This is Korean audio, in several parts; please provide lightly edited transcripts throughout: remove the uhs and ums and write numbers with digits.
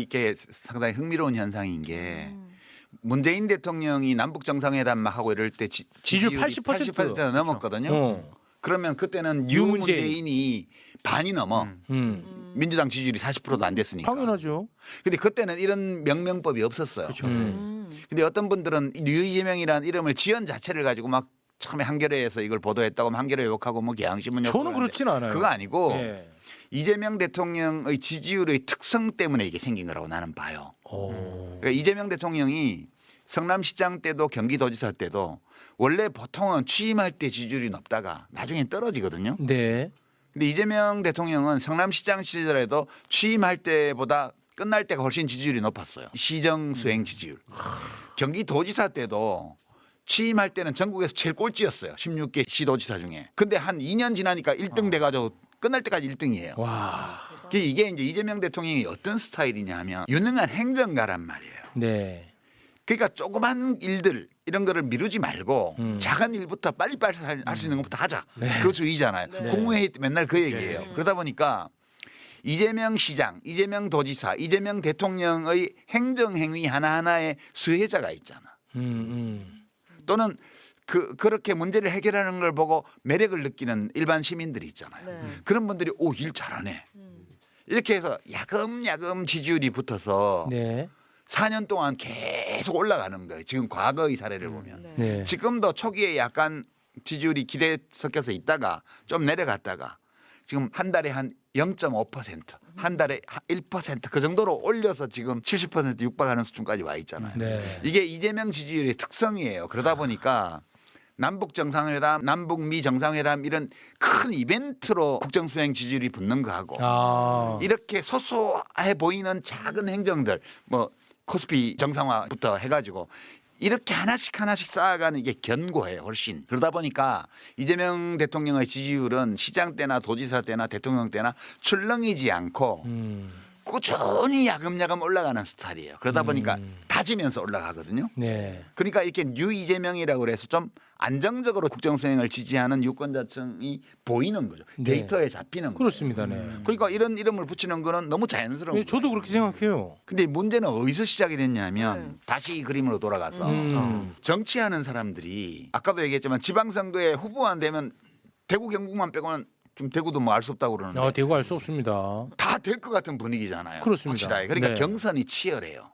이게 상당히 흥미로운 현상인 게 문재인 대통령이 남북 정상회담 하고 이럴 때 지지율 지지율이 80% 넘었거든요. 그러면 그때는 유문재인이 반이 넘어. 민주당 지지율이 40%도 안 됐으니까. 당연하죠. 근데 그때는 이런 명명법이 없었어요. 그렇죠. 근데 어떤 분들은 류 이재명이라는 이름을 지연 자체를 가지고 막 처음에 한겨레에서 이걸 보도했다고 하면 한겨레 욕하고 뭐 개항신문 욕하고 저는 그렇진 않아요. 그거 아니고 네. 이재명 대통령의 지지율의 특성 때문에 이게 생긴 거라고 나는 봐요. 그러니까 이재명 대통령이 성남시장 때도 경기도지사 때도 원래 보통은 취임할 때 지지율이 높다가 나중에 떨어지거든요. 네. 근데 이재명 대통령은 성남시장 시절에도 취임할 때보다 끝날 때가 훨씬 지지율이 높았어요. 시정 수행 지지율. 경기도지사 때도 취임할 때는 전국에서 제일 꼴찌였어요. 16개 시도지사 중에. 근데 한 2년 지나니까 1등 돼가지고 끝날 때까지 1등이에요. 와. 이게 이제 이재명 대통령이 어떤 스타일이냐 하면 유능한 행정가란 말이에요. 네. 그러니까 조그만 일들 이런 거를 미루지 말고 작은 일부터 빨리빨리 할 수 있는 것부터 하자. 그 주의잖아요. 네. 국무회의 때 맨날 그 얘기예요. 그러다 보니까 이재명 시장, 이재명 도지사, 이재명 대통령의 행정행위 하나하나에 수혜자가 있잖아. 또는 그렇게 문제를 해결하는 걸 보고 매력을 느끼는 일반 시민들이 있잖아요. 네. 그런 분들이 오, 일 잘하네. 이렇게 해서 야금야금 지지율이 붙어서 네. 4년 동안 계속 올라가는 거예요. 지금 과거의 사례를 보면. 네. 네. 지금도 초기에 약간 지지율이 기대에 섞여서 있다가 좀 내려갔다가 지금 한 달에 한 0.5%, 한 달에 1%그 정도로 올려서 지금 70% 육박하는 수준까지 와 있잖아요. 네. 이게 이재명 지지율의 특성이에요. 그러다 보니까 남북 정상회담, 남북미 정상회담 이런 큰 이벤트로 국정수행 지지율이 붙는 거하고 이렇게 소소해 보이는 작은 행정들 뭐 코스피 정상화부터 해가지고 이렇게 하나씩 쌓아가는 게 견고해요. 훨씬. 그러다 보니까 이재명 대통령의 지지율은 시장 때나 도지사 때나 대통령 때나 출렁이지 않고 꾸준히 야금야금 올라가는 스타일이에요. 그러다 보니까 다지면서 올라가거든요. 네. 그러니까 이렇게 뉴 이재명이라고 그래서 좀 안정적으로 국정수행을 지지하는 유권자층이 보이는 거죠. 네. 데이터에 잡히는 거죠. 그렇습니다. 네. 그러니까 이런 이름을 붙이는 거는 너무 자연스러운 거예요. 저도 그렇게 생각해요. 근데 문제는 어디서 시작이 됐냐면 네. 다시 이 그림으로 돌아가서 정치하는 사람들이 아까도 얘기했지만 지방선거에 후보 안 되면 대구 경북만 빼고는 좀 대구도 뭐 알 수 없다고 그러는데 대구 알 수 없습니다. 다 될 것 같은 분위기잖아요. 그렇습니다. 확실하게. 그러니까 네. 경선이 치열해요.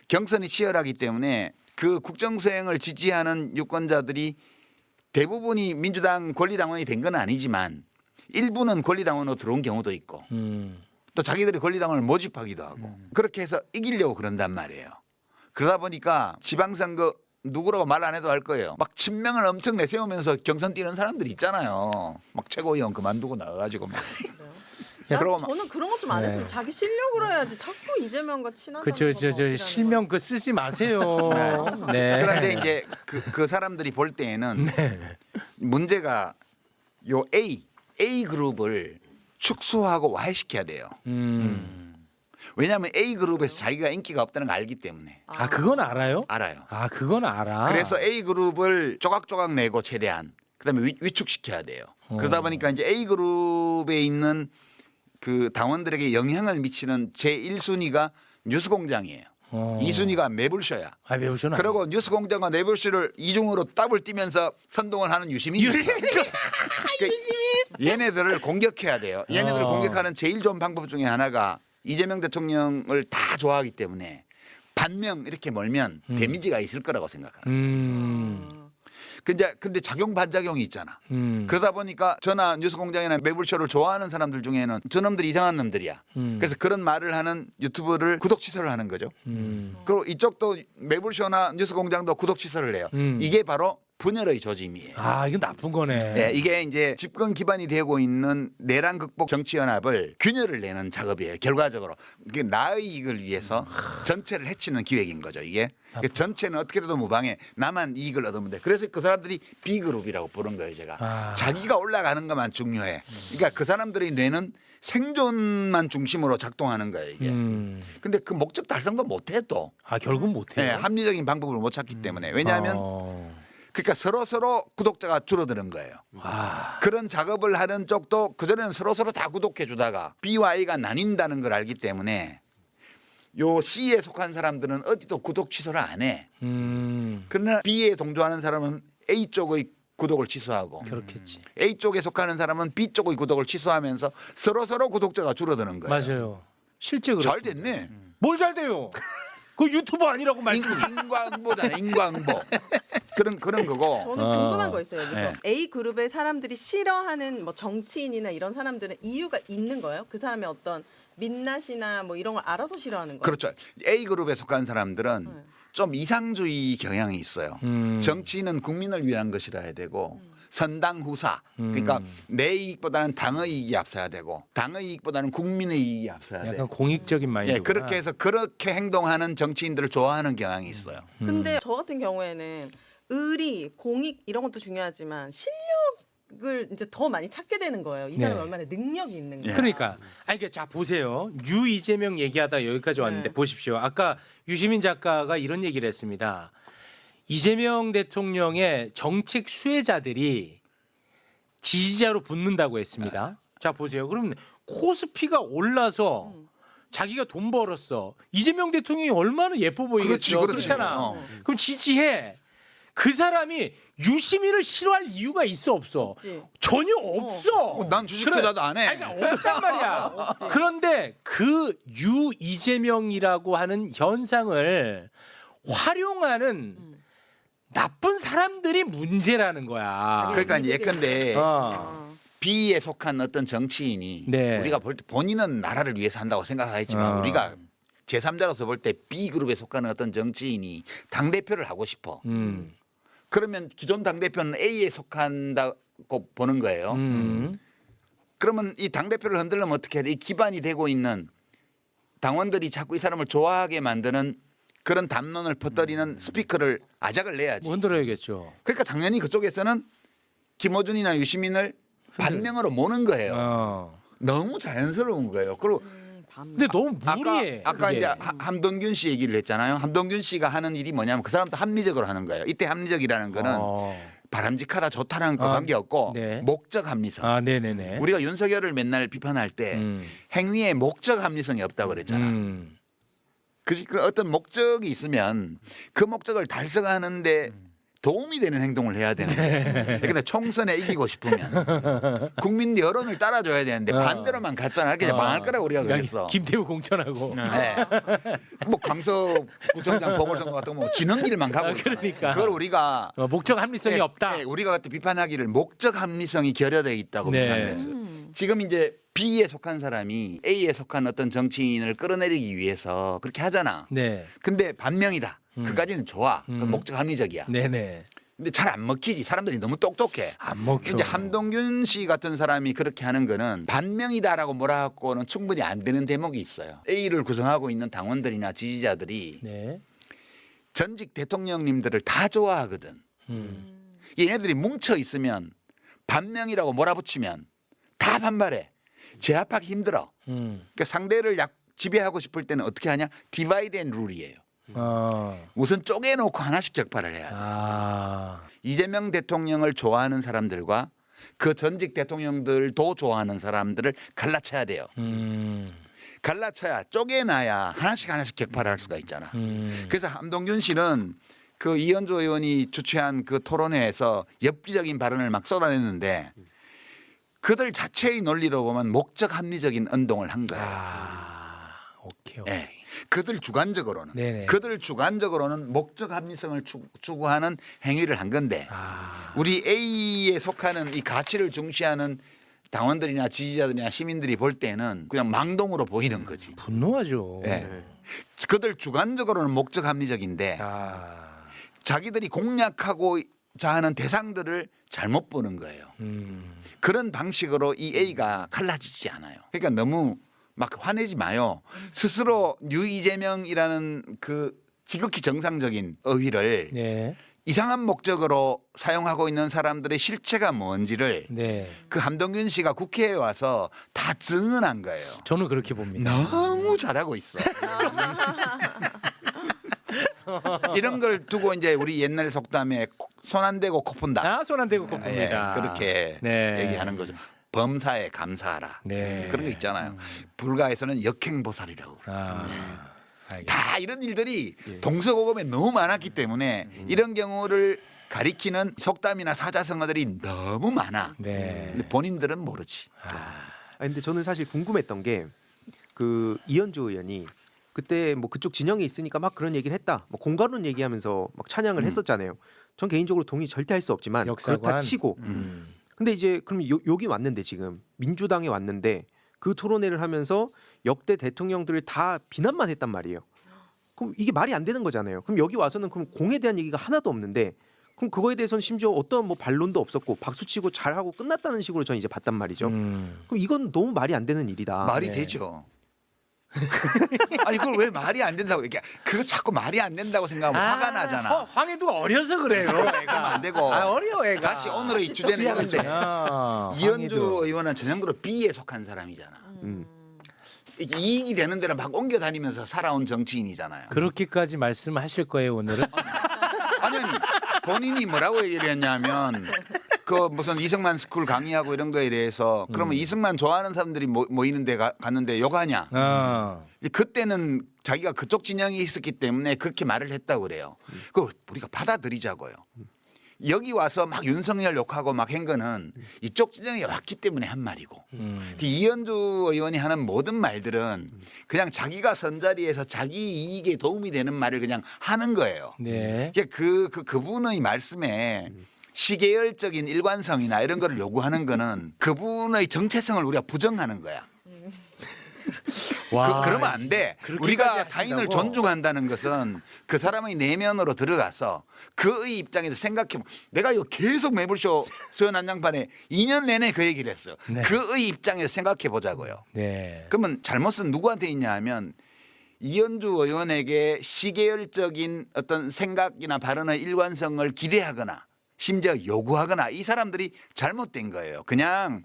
경선이 치열하기 때문에 그 국정수행을 지지하는 유권자들이 대부분이 민주당 권리당원이 된 건 아니지만 일부는 권리당원으로 들어온 경우도 있고 또 자기들이 권리당원을 모집하기도 하고 그렇게 해서 이기려고 그런단 말이에요. 그러다 보니까 지방선거 누구라고 말 안 해도 알 거예요. 막 친명을 엄청 내세우면서 경선 뛰는 사람들이 있잖아요. 막 최고위원 그만두고 나가가지고 막. 그러고 막- 저는 그런 것 좀 안 했으면 네. 자기 실력으로 해야지 자꾸 이재명과 친하다는 그쵸, 저 실명 그 쓰지 마세요. 네. 그런데 이제 그 사람들이 볼 때에는 문제가 요 A 그룹을 축소하고 와해시켜야 돼요. 왜냐하면 A 그룹에서 자기가 인기가 없다는 걸 알기 때문에 그건 알아요? 알아요. 그건 알아. 그래서 A 그룹을 조각조각 내고 최대한 그다음에 위축시켜야 돼요. 그러다 보니까 이제 A 그룹에 있는 그 당원들에게 영향을 미치는 제 1순위가 뉴스공장이에요. 2순위가 매불쇼야. 매우셔나. 그리고 뉴스공장과 매불쇼를 이중으로 더블 뛰면서 선동을 하는 유시민이 있어. 얘네들을 공격해야 돼요. 얘네들을 공격하는 제일 좋은 방법 중에 하나가 이재명 대통령을 다 좋아하기 때문에 반명 이렇게 몰면 데미지가 있을 거라고 생각합니다. 근데 작용 반작용이 있잖아. 그러다 보니까 저나 뉴스공장이나 매불쇼를 좋아하는 사람들 중에는 저놈들이 이상한 놈들이야. 그래서 그런 말을 하는 유튜브를 구독 취소를 하는 거죠. 그리고 이쪽도 매불쇼나 뉴스공장도 구독 취소를 해요. 이게 바로 분열의 조짐이에요. 이건 나쁜 거네. 네, 이게 이제 집권 기반이 되고 있는 내란 극복 정치연합을 균열을 내는 작업이에요. 결과적으로 이게 나의 이익을 위해서 전체를 해치는 기획인 거죠. 이게 전체는 어떻게든 무방해. 나만 이익을 얻으면 돼. 그래서 그 사람들이 B그룹이라고 부른 거예요. 제가 자기가 올라가는 것만 중요해. 그러니까 그 사람들의 뇌는 생존만 중심으로 작동하는 거예요. 이게. 근데 그 목적 달성도 못해 또. 결국 못해. 네, 합리적인 방법을 못 찾기 때문에. 왜냐하면 그러니까 서로 구독자가 줄어드는 거예요. 그런 작업을 하는 쪽도 그전에는 서로 다 구독해 주다가 B와 A가 나뉜다는 걸 알기 때문에 요 C에 속한 사람들은 어디도 구독 취소를 안 해. 그러나 B에 동조하는 사람은 A 쪽의 구독을 취소하고 그렇겠지. A 쪽에 속하는 사람은 B 쪽의 구독을 취소하면서 서로 구독자가 줄어드는 거예요. 맞아요. 실제 그렇 잘 됐네. 뭘 잘 돼요? 그 유튜버 아니라고 말씀. 인광보잖아. 인광보. 그런 거고. 저는 궁금한 거 있어요. 여기서 네. A 그룹의 사람들이 싫어하는 뭐 정치인이나 이런 사람들은 이유가 있는 거예요? 그 사람의 어떤 민낯이나 뭐 이런 걸 알아서 싫어하는 거예요? 그렇죠. A 그룹에 속한 사람들은 네. 좀 이상주의 경향이 있어요. 정치는 국민을 위한 것이라 해야 되고 선당 후사. 그러니까 내 이익보다는 당의 이익이 앞서야 되고 당의 이익보다는 국민의 이익이 앞서야 약간 되고. 공익적인 마인드. 예, 그렇게 해서 그렇게 행동하는 정치인들을 좋아하는 경향이 있어요. 근데 저 같은 경우에는 의리, 공익 이런 것도 중요하지만 실력을 이제 더 많이 찾게 되는 거예요. 이 사람이 네. 얼마나 능력이 있는 가. 예. 그러니까 자 보세요. 유 이재명 얘기하다 여기까지 왔는데 네. 보십시오. 아까 유시민 작가가 이런 얘기를 했습니다. 이재명 대통령의 정책 수혜자들이 지지자로 붙는다고 했습니다. 자 보세요. 그럼 코스피가 올라서 자기가 돈 벌었어. 이재명 대통령이 얼마나 예뻐 보이겠어. 그렇지. 그렇잖아. 어. 그럼 지지해. 그 사람이 유시민을 싫어할 이유가 있어 없어? 없지. 전혀 없어. 난 주식 그래. 투자도 안 해. 아니, 그러니까 없단 말이야. 없지. 그런데 그 유 이재명이라고 하는 현상을 활용하는 나쁜 사람들이 문제라는 거야. 그러니까 예컨대 어. B에 속한 어떤 정치인이 네. 우리가 볼 때 본인은 나라를 위해서 한다고 생각하겠지만 우리가 제3자로서 볼 때 B 그룹에 속하는 어떤 정치인이 당 대표를 하고 싶어. 그러면 기존 당 대표는 A에 속한다고 보는 거예요. 그러면 이 당 대표를 흔들려면 어떻게 해야 돼? 이 기반이 되고 있는 당원들이 자꾸 이 사람을 좋아하게 만드는 그런 담론을 퍼뜨리는 스피커를 아작을 내야지. 흔들어야겠죠. 그러니까 당연히 그쪽에서는 김어준이나 유시민을 반명으로 모는 거예요. 어. 너무 자연스러운 거예요. 그리고 근데 너무 무리해. 아까 그게. 이제 함동균 씨 얘기를 했잖아요. 함동균 씨가 하는 일이 뭐냐면 그 사람도 합리적으로 하는 거예요. 이때 합리적이라는 거는 바람직하다 좋다는 거 관계없고 네. 목적 합리성. 아, 네네네. 우리가 윤석열을 맨날 비판할 때 행위에 목적 합리성이 없다고 그랬잖아. 그 어떤 목적이 있으면 그 목적을 달성하는데 도움이 되는 행동을 해야 되는데 근데 총선에 이기고 싶으면 국민 여론을 따라줘야 되는데 반대로만 갔잖아. 그냥 망할 거라고 우리가 그랬어. 김태우 공천하고. 네. 뭐 강서구청장 보궐선거 같은 거 뭐 지는 길만 가고 있잖아. 그러니까. 그걸 우리가 목적 합리성이 네, 없다. 네, 우리가 그때 비판하기를 목적 합리성이 결여돼 있다고 네. 비판했어요. 지금 이제 B에 속한 사람이 A에 속한 어떤 정치인을 끌어내리기 위해서 그렇게 하잖아. 네. 근데 반명이다. 그까지는 좋아. 그 목적 합리적이야. 네네. 근데 잘 안 먹히지. 사람들이 너무 똑똑해. 안 먹혀. 이제 함동균 씨 같은 사람이 그렇게 하는 거는 반명이다라고 뭐라 갖고는 충분히 안 되는 대목이 있어요. A를 구성하고 있는 당원들이나 지지자들이 네. 전직 대통령님들을 다 좋아하거든. 얘네들이 뭉쳐 있으면 반명이라고 몰아붙이면 다 반발해. 제압하기 힘들어. 그러니까 상대를 지배하고 싶을 때는 어떻게 하냐? 디바이드 앤 룰이에요. 우선 쪼개놓고 하나씩 격파를 해야 돼. 이재명 대통령을 좋아하는 사람들과 그 전직 대통령들도 좋아하는 사람들을 갈라쳐야 돼요. 갈라쳐야 쪼개놔야 하나씩 격파를 할 수가 있잖아. 그래서 함동균 씨는 그 이현주 의원이 주최한 그 토론회에서 엽기적인 발언을 막 쏟아냈는데 그들 자체의 논리로 보면 목적 합리적인 운동을 한 거예요. 오케이. 네. 그들 주관적으로는 네네. 그들 주관적으로는 목적 합리성을 추구하는 행위를 한 건데 우리 A에 속하는 이 가치를 중시하는 당원들이나 지지자들이나 시민들이 볼 때는 그냥 망동으로 보이는 거지. 분노하죠. 네. 그들 주관적으로는 목적 합리적인데 자기들이 공략하고자 하는 대상들을 잘못 보는 거예요. 그런 방식으로 이 A가 갈라지지 않아요. 그러니까 너무 막 화내지 마요. 스스로 이재명이라는 그 지극히 정상적인 어휘를 네. 이상한 목적으로 사용하고 있는 사람들의 실체가 뭔지를 네. 그 함동균 씨가 국회에 와서 다 증언한 거예요. 저는 그렇게 봅니다. 너무 잘하고 있어. 이런 걸 두고 이제 우리 옛날 속담에 손 안 대고 코 푼다. 손 안 대고 코 풉니다. 그렇게 네. 얘기하는 거죠. 범사에 감사하라. 네. 그런 거 있잖아요. 불가에서는 역행보살이라고. 알겠습니다. 다 이런 일들이 예. 동서고금에 너무 많았기 때문에 이런 경우를 가리키는 속담이나 사자성어들이 너무 많아. 네. 근데 본인들은 모르지. 근데 저는 사실 궁금했던 게 그 이현주 의원이 그때 뭐 그쪽 진영에 있으니까 막 그런 얘기를 했다. 뭐 공가론 얘기하면서 막 찬양을 했었잖아요. 전 개인적으로 동의 절대 할 수 없지만 역사관. 그렇다 치고 근데 이제 그럼 여기 왔는데 지금 민주당에 왔는데 그 토론회를 하면서 역대 대통령들을 다 비난만 했단 말이에요. 그럼 이게 말이 안 되는 거잖아요. 그럼 여기 와서는 그럼 공에 대한 얘기가 하나도 없는데 그럼 그거에 대해서는 심지어 어떤 뭐 반론도 없었고 박수치고 잘하고 끝났다는 식으로 저는 이제 봤단 말이죠. 그럼 이건 너무 말이 안 되는 일이다. 말이 네. 되죠. 아니 그걸 왜 말이 안 된다고 이게 그거 자꾸 말이 안 된다고 생각하면 화가 나잖아. 황해도가 어려서 그래요. 애가. 그러면 안 되고. 어려워 애가. 다시 오늘의 주제는 이건데 이현주 황해도. 의원은 전형적으로 B에 속한 사람이잖아. 음. 이게 이익이 되는 데는 막 옮겨 다니면서 살아온 정치인이잖아요. 그렇게까지 말씀하실 거예요 오늘은? 아니 본인이 뭐라고 얘기를 했냐면 그 무슨 이승만 스쿨 강의하고 이런 거에 대해서 그러면 이승만 좋아하는 사람들이 모이는 데 갔는데 욕하냐? 이제 그때는 자기가 그쪽 진영이 있었기 때문에 그렇게 말을 했다고 그래요. 그걸 우리가 받아들이자고요. 여기 와서 막 윤석열 욕하고 막 한 거는 이쪽 진영에 왔기 때문에 한 말이고 그 이현주 의원이 하는 모든 말들은 그냥 자기가 선 자리에서 자기 이익에 도움이 되는 말을 그냥 하는 거예요. 네. 그분의 말씀에 시계열적인 일관성이나 이런 거를 요구하는 거는 그분의 정체성을 우리가 부정하는 거야. 그러면 안 돼. 그렇게까지 우리가 타인을 하신다고? 존중한다는 것은 그 사람의 내면으로 들어가서 그의 입장에서 생각해. 내가 이거 계속 매불쇼 소연 한장판에 2년 내내 그 얘기를 했어요. 네. 그의 입장에서 생각해 보자고요. 네. 그러면 잘못은 누구한테 있냐 하면 이현주 의원에게 시계열적인 어떤 생각이나 발언의 일관성을 기대하거나 심지어 요구하거나 이 사람들이 잘못된 거예요. 그냥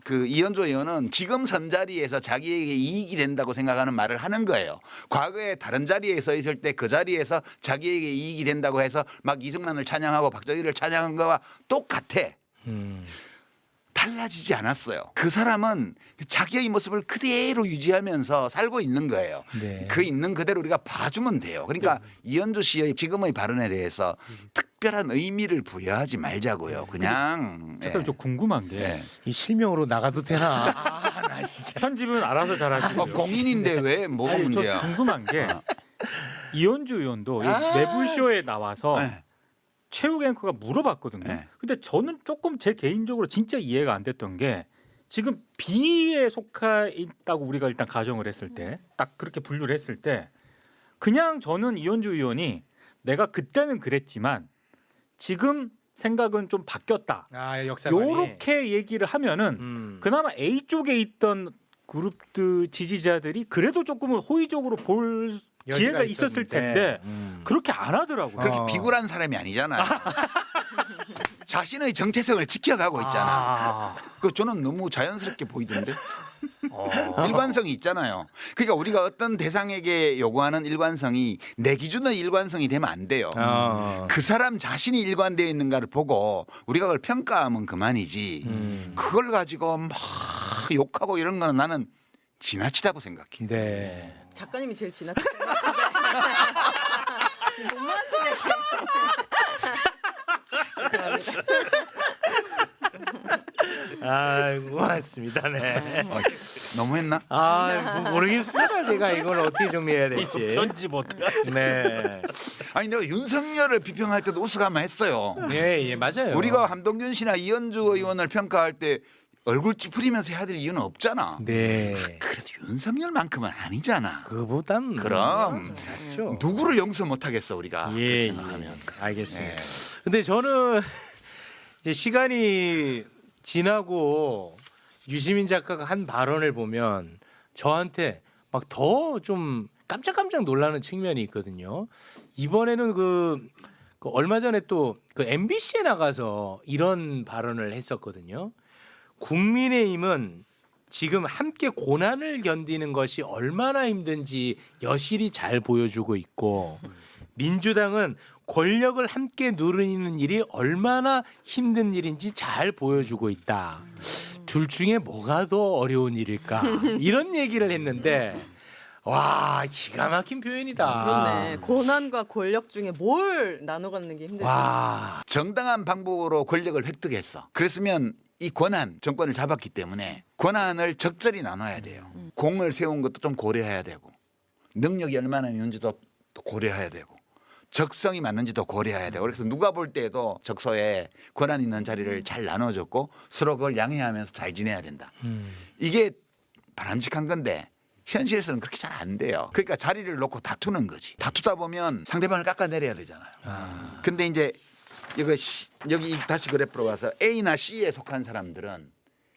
그 이현주 의원은 지금 선 자리에서 자기에게 이익이 된다고 생각하는 말을 하는 거예요. 과거에 다른 자리에 서 있을 때 그 자리에서 자기에게 이익이 된다고 해서 막 이승만을 찬양하고 박정희를 찬양한 거와 똑같아. 달라지지 않았어요. 그 사람은 자기의 모습을 그대로 유지하면서 살고 있는 거예요. 네. 그 있는 그대로 우리가 봐주면 돼요. 그러니까 이현주 씨의 지금의 발언에 대해서 특별한 의미를 부여하지 말자고요. 그냥 잠깐 좀 궁금한 게 예. 이 실명으로 나가도 되나? 나 진짜. 편집은 알아서 잘하시고요. 공인인데 왜 뭐가 아니, 저 문제야? 궁금한 게 이현주 의원도 이 아, 매불쇼에 나와서 네. 최욱 앵커가 물어봤거든요. 네. 근데 저는 조금 제 개인적으로 진짜 이해가 안 됐던 게 지금 B에 속해 있다고 우리가 일단 가정을 했을 때 딱 그렇게 분류를 했을 때 그냥 저는 이현주 의원이 내가 그때는 그랬지만 지금 생각은 좀 바뀌었다. 역사관이. 요렇게 얘기를 하면은 그나마 A 쪽에 있던 그룹들 지지자들이 그래도 조금은 호의적으로 볼 기회가 있었을 텐데 그렇게 안 하더라고요. 그렇게 비굴한 사람이 아니잖아요. 자신의 정체성을 지켜가고 있잖아. 그 저는 너무 자연스럽게 보이던데. 일관성이 있잖아요. 그러니까 우리가 어떤 대상에게 요구하는 일관성이 내 기준의 일관성이 되면 안 돼요. 그 사람 자신이 일관되어 있는가를 보고 우리가 그걸 평가하면 그만이지. 그걸 가지고 막 욕하고 이런 거는 나는 지나치다고 생각해. 네. 작가님이 제일 지나친 것 같은데. 너무하시네. 죄송합니다. 고맙습니다. 네. 너무했나? 모르겠습니다. 제가 이걸 어떻게 정리해야 될지. 편집 어떡하지? 네. 아니 내가 윤석열을 비평할 때도 우스가만 했어요. 예, 맞아요. 우리가 한동균 씨나 이현주 의원을 평가할 때 얼굴 찌푸리면서 해야 될 이유는 없잖아. 네. 그래도 윤석열만큼은 아니잖아. 그보단 그럼 낫죠. 누구를 용서 못하겠어 우리가. 예, 그렇게 예. 생각하면. 알겠습니다. 예. 근데 저는 이제 시간이 지나고 유시민 작가가 한 발언을 보면 저한테 막 더 좀 깜짝깜짝 놀라는 측면이 있거든요. 이번에는 그 얼마 전에 또 그 MBC에 나가서 이런 발언을 했었거든요. 국민의힘은 지금 함께 고난을 견디는 것이 얼마나 힘든지 여실히 잘 보여주고 있고 민주당은 권력을 함께 누리는 일이 얼마나 힘든 일인지 잘 보여주고 있다. 둘 중에 뭐가 더 어려운 일일까? 이런 얘기를 했는데 와 기가 막힌 표현이다. 그렇네. 권한과 권력 중에 뭘 나눠 갖는 게 힘들지. 와. 정당한 방법으로 권력을 획득했어. 그랬으면 이 권한 정권을 잡았기 때문에 권한을 적절히 나눠야 돼요. 공을 세운 것도 좀 고려해야 되고 능력이 얼마나 있는지도 또 고려해야 되고 적성이 맞는지도 고려해야 되고 그래서 누가 볼 때에도 적소에 권한 있는 자리를 잘 나눠줬고 서로 그걸 양해하면서 잘 지내야 된다. 이게 바람직한 건데 현실에서는 그렇게 잘 안 돼요. 그러니까 자리를 놓고 다투는 거지. 다투다 보면 상대방을 깎아내려야 되잖아요. 근데 이제 여기 다시 그래프로 와서 A나 C에 속한 사람들은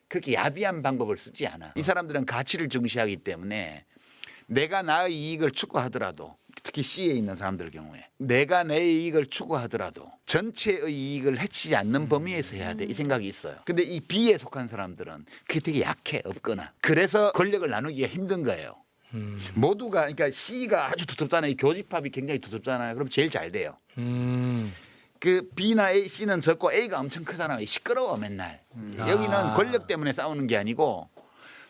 그렇게 야비한 방법을 쓰지 않아. 이 사람들은 가치를 중시하기 때문에 내가 나의 이익을 추구하더라도 특히 C에 있는 사람들 경우에 내가 내 이익을 추구하더라도 전체의 이익을 해치지 않는 범위에서 해야 돼. 이 생각이 있어요. 근데 이 B에 속한 사람들은 그게 되게 약해 없거나 그래서 권력을 나누기가 힘든 거예요. 모두가 그러니까 C가 아주 두텁잖아요. 이 교집합이 굉장히 두텁잖아요. 그럼 제일 잘 돼요. 그 B나 A, C는 적고 A가 엄청 크잖아요. 시끄러워 맨날. 여기는 권력 때문에 싸우는 게 아니고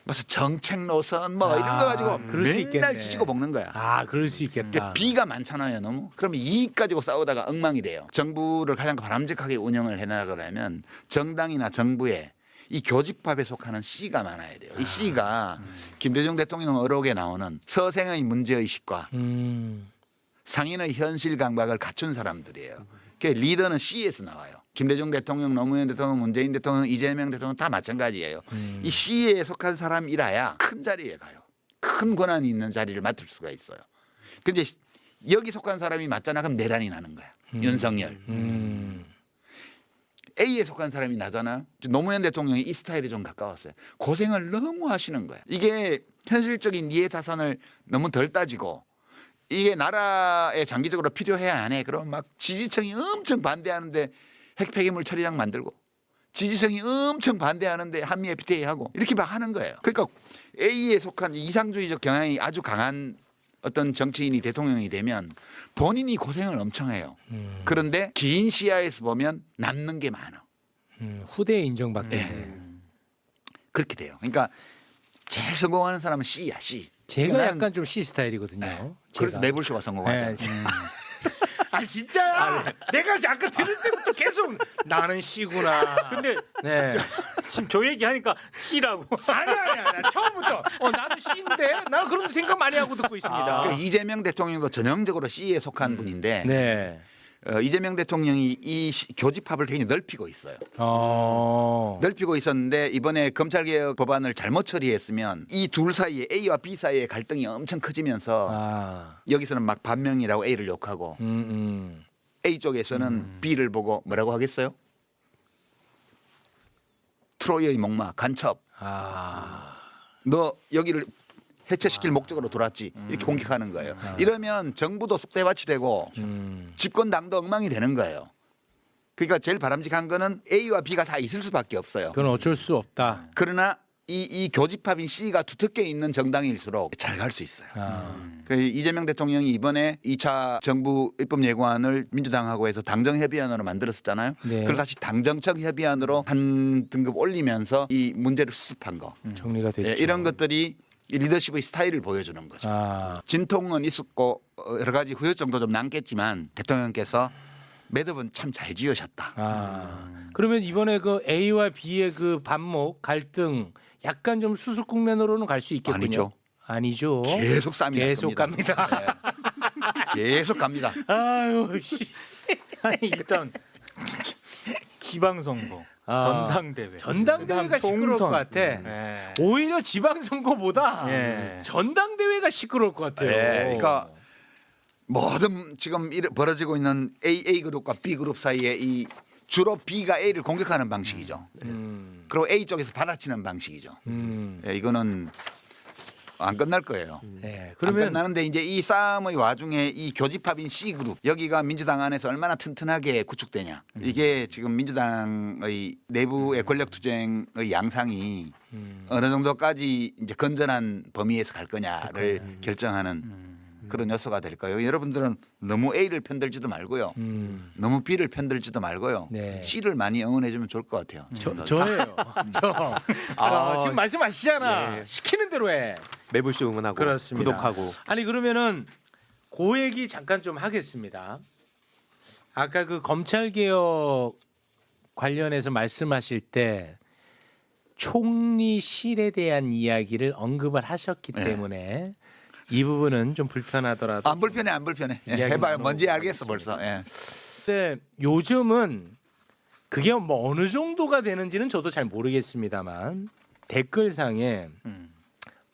무슨 정책 노선 뭐 이런 거 가지고 그럴 수 맨날 있겠네. 지지고 먹는 거야. 아 그럴 수 그러니까 있겠다. B가 많잖아요, 너무. 그러면 이익 가지고 싸우다가 엉망이 돼요. 정부를 가장 바람직하게 운영을 해나가려면 정당이나 정부에 이 교집합에 속하는 C가 많아야 돼요. 이 C가 김대중 대통령 어록에 나오는 서생의 문제의식과 상인의 현실 감각을 갖춘 사람들이에요. 그 리더는 C에서 나와요. 김대중 대통령, 노무현 대통령, 문재인 대통령, 이재명 대통령 다 마찬가지예요. 이 C에 속한 사람이라야 큰 자리에 가요. 큰 권한이 있는 자리를 맡을 수가 있어요. 근데 여기 속한 사람이 맞잖아. 그럼 내란이 나는 거야. 윤석열. A에 속한 사람이 나잖아. 노무현 대통령이 이 스타일에 좀 가까웠어요. 고생을 너무 하시는 거야. 이게 현실적인 이해 자산을 너무 덜 따지고 이게 나라에 장기적으로 필요해야 안 해. 그럼 막 지지층이 엄청 반대하는데 핵폐기물 처리장 만들고 지지층이 엄청 반대하는데 한미 FTA 하고 이렇게 막 하는 거예요. 그러니까 A에 속한 이상주의적 경향이 아주 강한 어떤 정치인이 대통령이 되면 본인이 고생을 엄청 해요. 그런데 긴 시야에서 보면 남는 게 많아. 후대에 인정받겠네. 그렇게 돼요. 그러니까 제일 성공하는 사람은 C야, C. 제가 그러니까 약간 좀 C 스타일이거든요. 그래서 제가. 매불쇼가 성공하죠. 네. 아 진짜야. 내가 아까 들을 때부터 계속 나는 C구나. 근데 네. 지금 저 얘기하니까 C라고. 아니야. 나 처음부터 나도 C인데 나 그런 생각 많이 하고 듣고 있습니다. 그 이재명 대통령도 전형적으로 C에 속한 분인데 네. 이재명 대통령이 이 교집합을 굉장히 넓히고 있어요. 넓히고 있었는데 이번에 검찰개혁 법안을 잘못 처리했으면 이 둘 사이에 A와 B 사이의 갈등이 엄청 커지면서 여기서는 막 반명이라고 A를 욕하고 A 쪽에서는 B를 보고 뭐라고 하겠어요? 트로이의 목마 간첩. 너 여기를 해체시킬 목적으로 돌았지 이렇게 공격하는 거예요. 이러면 정부도 쑥대밭이 되고 집권당도 엉망이 되는 거예요. 그러니까 제일 바람직한 거는 A와 B가 다 있을 수밖에 없어요. 그건 어쩔 수 없다. 그러나 이 교집합인 C가 두텁게 있는 정당일수록 잘 갈 수 있어요. 그 이재명 대통령이 이번에 2차 정부 입법 예고안을 민주당하고 해서 당정 협의안으로 만들었었잖아요. 네. 그걸 다시 당정청 협의안으로 한 등급 올리면서 이 문제를 수습한 거. 정리가 됐죠. 예, 이런 것들이 이 리더십의 스타일을 보여주는 거죠. 진통은 있었고 여러 가지 후유증도 좀 남겠지만 대통령께서 매듭은 참 잘 지으셨다. 그러면 이번에 그 A와 B의 그 반목 갈등 약간 좀 수습 국면으로는 갈 수 있겠군요. 아니죠. 아니죠. 계속 쌉니다. 계속 갑니다. 네. 계속 갑니다. 아유 씨. 아니 일단 지방선거, 전당대회, 전당대회가 그다음 시끄러울 것 총선. 같아. 네. 오히려 지방선거보다 예. 전당대회가 시끄러울 것 같아요. 네, 그러니까 모든 지금 벌어지고 있는 A 그룹과 B 그룹 사이에 이 주로 B가 A를 공격하는 방식이죠. 그리고 A 쪽에서 받아치는 방식이죠. 예, 이거는 안 끝날 거예요. 네, 안 그러면 끝나는데 이제 이 싸움의 와중에 이 교집합인 C 그룹 여기가 민주당 안에서 얼마나 튼튼하게 구축되냐. 이게 지금 민주당의 내부의 권력 투쟁의 양상이 어느 정도까지 이제 건전한 범위에서 갈 거냐를 결정하는 그런 요소가 될 거예요. 여러분들은 너무 A를 편들지도 말고요. 너무 B를 편들지도 말고요. 네. C를 많이 응원해 주면 좋을 것 같아요. 저예요. 저. 지금 말씀하시잖아. 예. 시키는 대로 해. 매불쇼 응원하고 그렇습니다. 구독하고. 아니 그러면은 그 얘기 잠깐 좀 하겠습니다. 아까 그 검찰 개혁 관련해서 말씀하실 때 총리실에 대한 이야기를 언급을 하셨기 네. 때문에 이 부분은 좀 불편하더라도 안 불편해 안 불편해. 예, 이야기 해봐요. 좀 뭔지 알겠어 벌써. 예. 근데 요즘은 그게 뭐 어느 정도가 되는지는 저도 잘 모르겠습니다만 댓글상에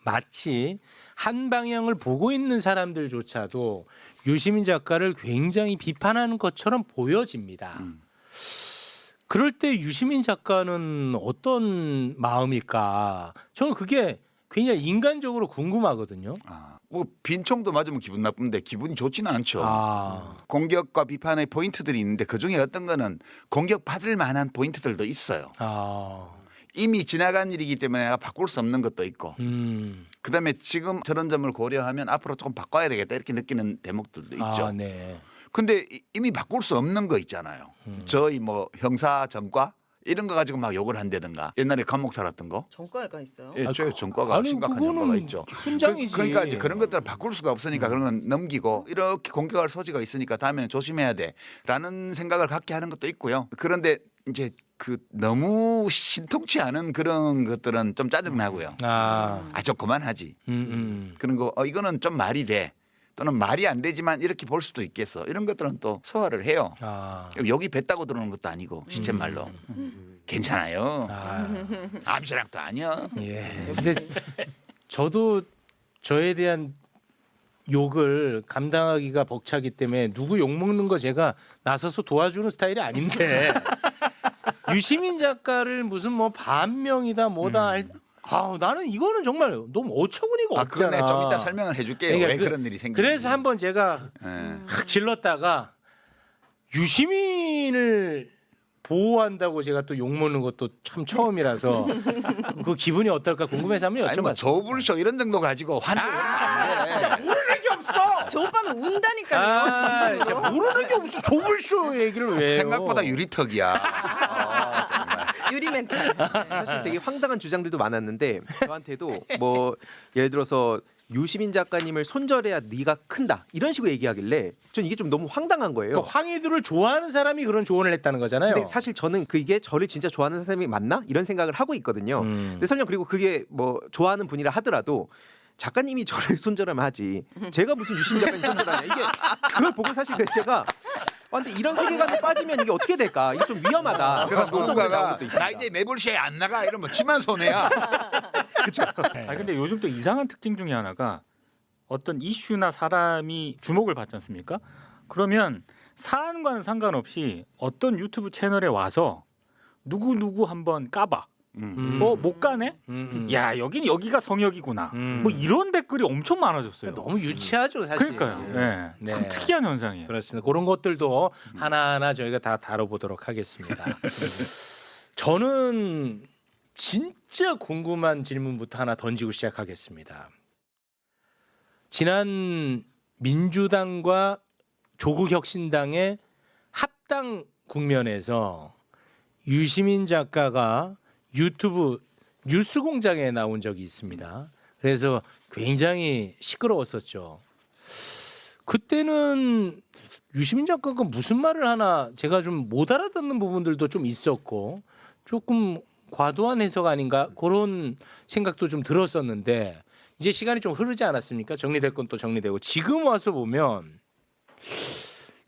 마치 한 방향을 보고 있는 사람들조차도 유시민 작가를 굉장히 비판하는 것처럼 보여집니다. 그럴 때 유시민 작가는 어떤 마음일까? 저는 그게 굉장히 인간적으로 궁금하거든요. 뭐 빈총도 맞으면 기분 나쁜데 기분이 좋지는 않죠. 아, 공격과 비판의 포인트들이 있는데 그 중에 어떤 거는 공격받을 만한 포인트들도 있어요. 아, 이미 지나간 일이기 때문에 내가 바꿀 수 없는 것도 있고 그다음에 지금 저런 점을 고려하면 앞으로 조금 바꿔야 되겠다 이렇게 느끼는 대목들도 있죠. 아, 네. 근데 이미 바꿀 수 없는 거 있잖아요. 저희 뭐 형사 전과 이런 거 가지고 막 욕을 한다든가 옛날에 감옥 살았던 거. 전과가 있어요. 예, 아, 저 전과가 아니, 심각한 그거는 전과가 있죠. 훈장이지. 그러니까 이제 그런 것들을 바꿀 수가 없으니까 그런 건 넘기고 이렇게 공격할 소지가 있으니까 다음에는 조심해야 돼라는 생각을 갖게 하는 것도 있고요. 그런데 이제 그 너무 신통치 않은 그런 것들은 좀 짜증 나고요. 아, 좀 그만하지. 그런 거 이거는 좀 말이 돼. 또는 말이 안 되지만 이렇게 볼 수도 있겠어. 이런 것들은 또 소화를 해요. 아, 여기 뱉다고 들어오는 것도 아니고 시쳇말로 괜찮아요. 아. 암시랑도 아니야. 예. 근데 저도 저에 대한 욕을 감당하기가 벅차기 때문에 누구 욕 먹는 거 제가 나서서 도와주는 스타일이 아닌데 유시민 작가를 무슨 뭐 반명이다 뭐다 나는 이거는 정말 너무 어처구니가 그건 없잖아. 내가 좀 이따 설명을 해줄게요. 그러니까 왜 그- 그런 일이 생기는지. 그래서 한번 제가 예. 확 질렀다가 유시민을 보호한다고 제가 또 욕 먹는 것도 참 처음이라서 그 기분이 어떨까 궁금해서 한번 아니 뭐 여쭤봤어요. 조불쇼 이런 정도 가지고 화내면 안 돼. 모르는 게 없어. 저 오빠는 운다니까요. 아, 진짜로. 진짜 모르는 게 없어. 조불쇼 얘기를 왜 해요? 생각보다 유리턱이야. 정말. 유리 멘탈. 사실 되게 황당한 주장들도 많았는데 저한테도 뭐 예를 들어서 유시민 작가님을 손절해야 네가 큰다 이런 식으로 얘기하길래 전 이게 좀 너무 황당한 거예요. 그 황희두를 좋아하는 사람이 그런 조언을 했다는 거잖아요. 근데 사실 저는 그게 저를 진짜 좋아하는 사람이 맞나 이런 생각을 하고 있거든요. 근데 설령 그리고 그게 뭐 좋아하는 분이라 하더라도 작가님이 저를 손절하면 하지 제가 무슨 유시민 작가님 손절하냐 이게 그걸 보고 사실 그래서 제가 근데 이런 세계관에 빠지면 이게 어떻게 될까 이게 좀 위험하다. 그래가지고 그런 생각이 나온 누군가가 것도 있습니다. 나 이제 매불쇼에 안 나가 이러면 지만 손해야. 아 근데 요즘 또 이상한 특징 중에 하나가 어떤 이슈나 사람이 주목을 받지 않습니까? 그러면 사안과는 상관없이 어떤 유튜브 채널에 와서 누구 한번 까봐. 못 가네? 야 여긴 여기가 성역이구나. 뭐 이런 댓글이 엄청 많아졌어요. 너무 유치하죠, 사실. 그러니까요. 예. 참 네. 특이한 현상이에요. 그렇습니다. 그런 것들도 하나하나 저희가 다 다뤄보도록 하겠습니다. 저는 진짜 궁금한 질문부터 하나 던지고 시작하겠습니다. 지난 민주당과 조국혁신당의 합당 국면에서 유시민 작가가 유튜브 뉴스공장에 나온 적이 있습니다. 그래서 굉장히 시끄러웠었죠. 그때는 유시민 작가가 무슨 말을 하나 제가 좀 못 알아듣는 부분들도 좀 있었고 조금 과도한 해석 아닌가 그런 생각도 좀 들었었는데 이제 시간이 좀 흐르지 않았습니까? 정리될 건 또 정리되고 지금 와서 보면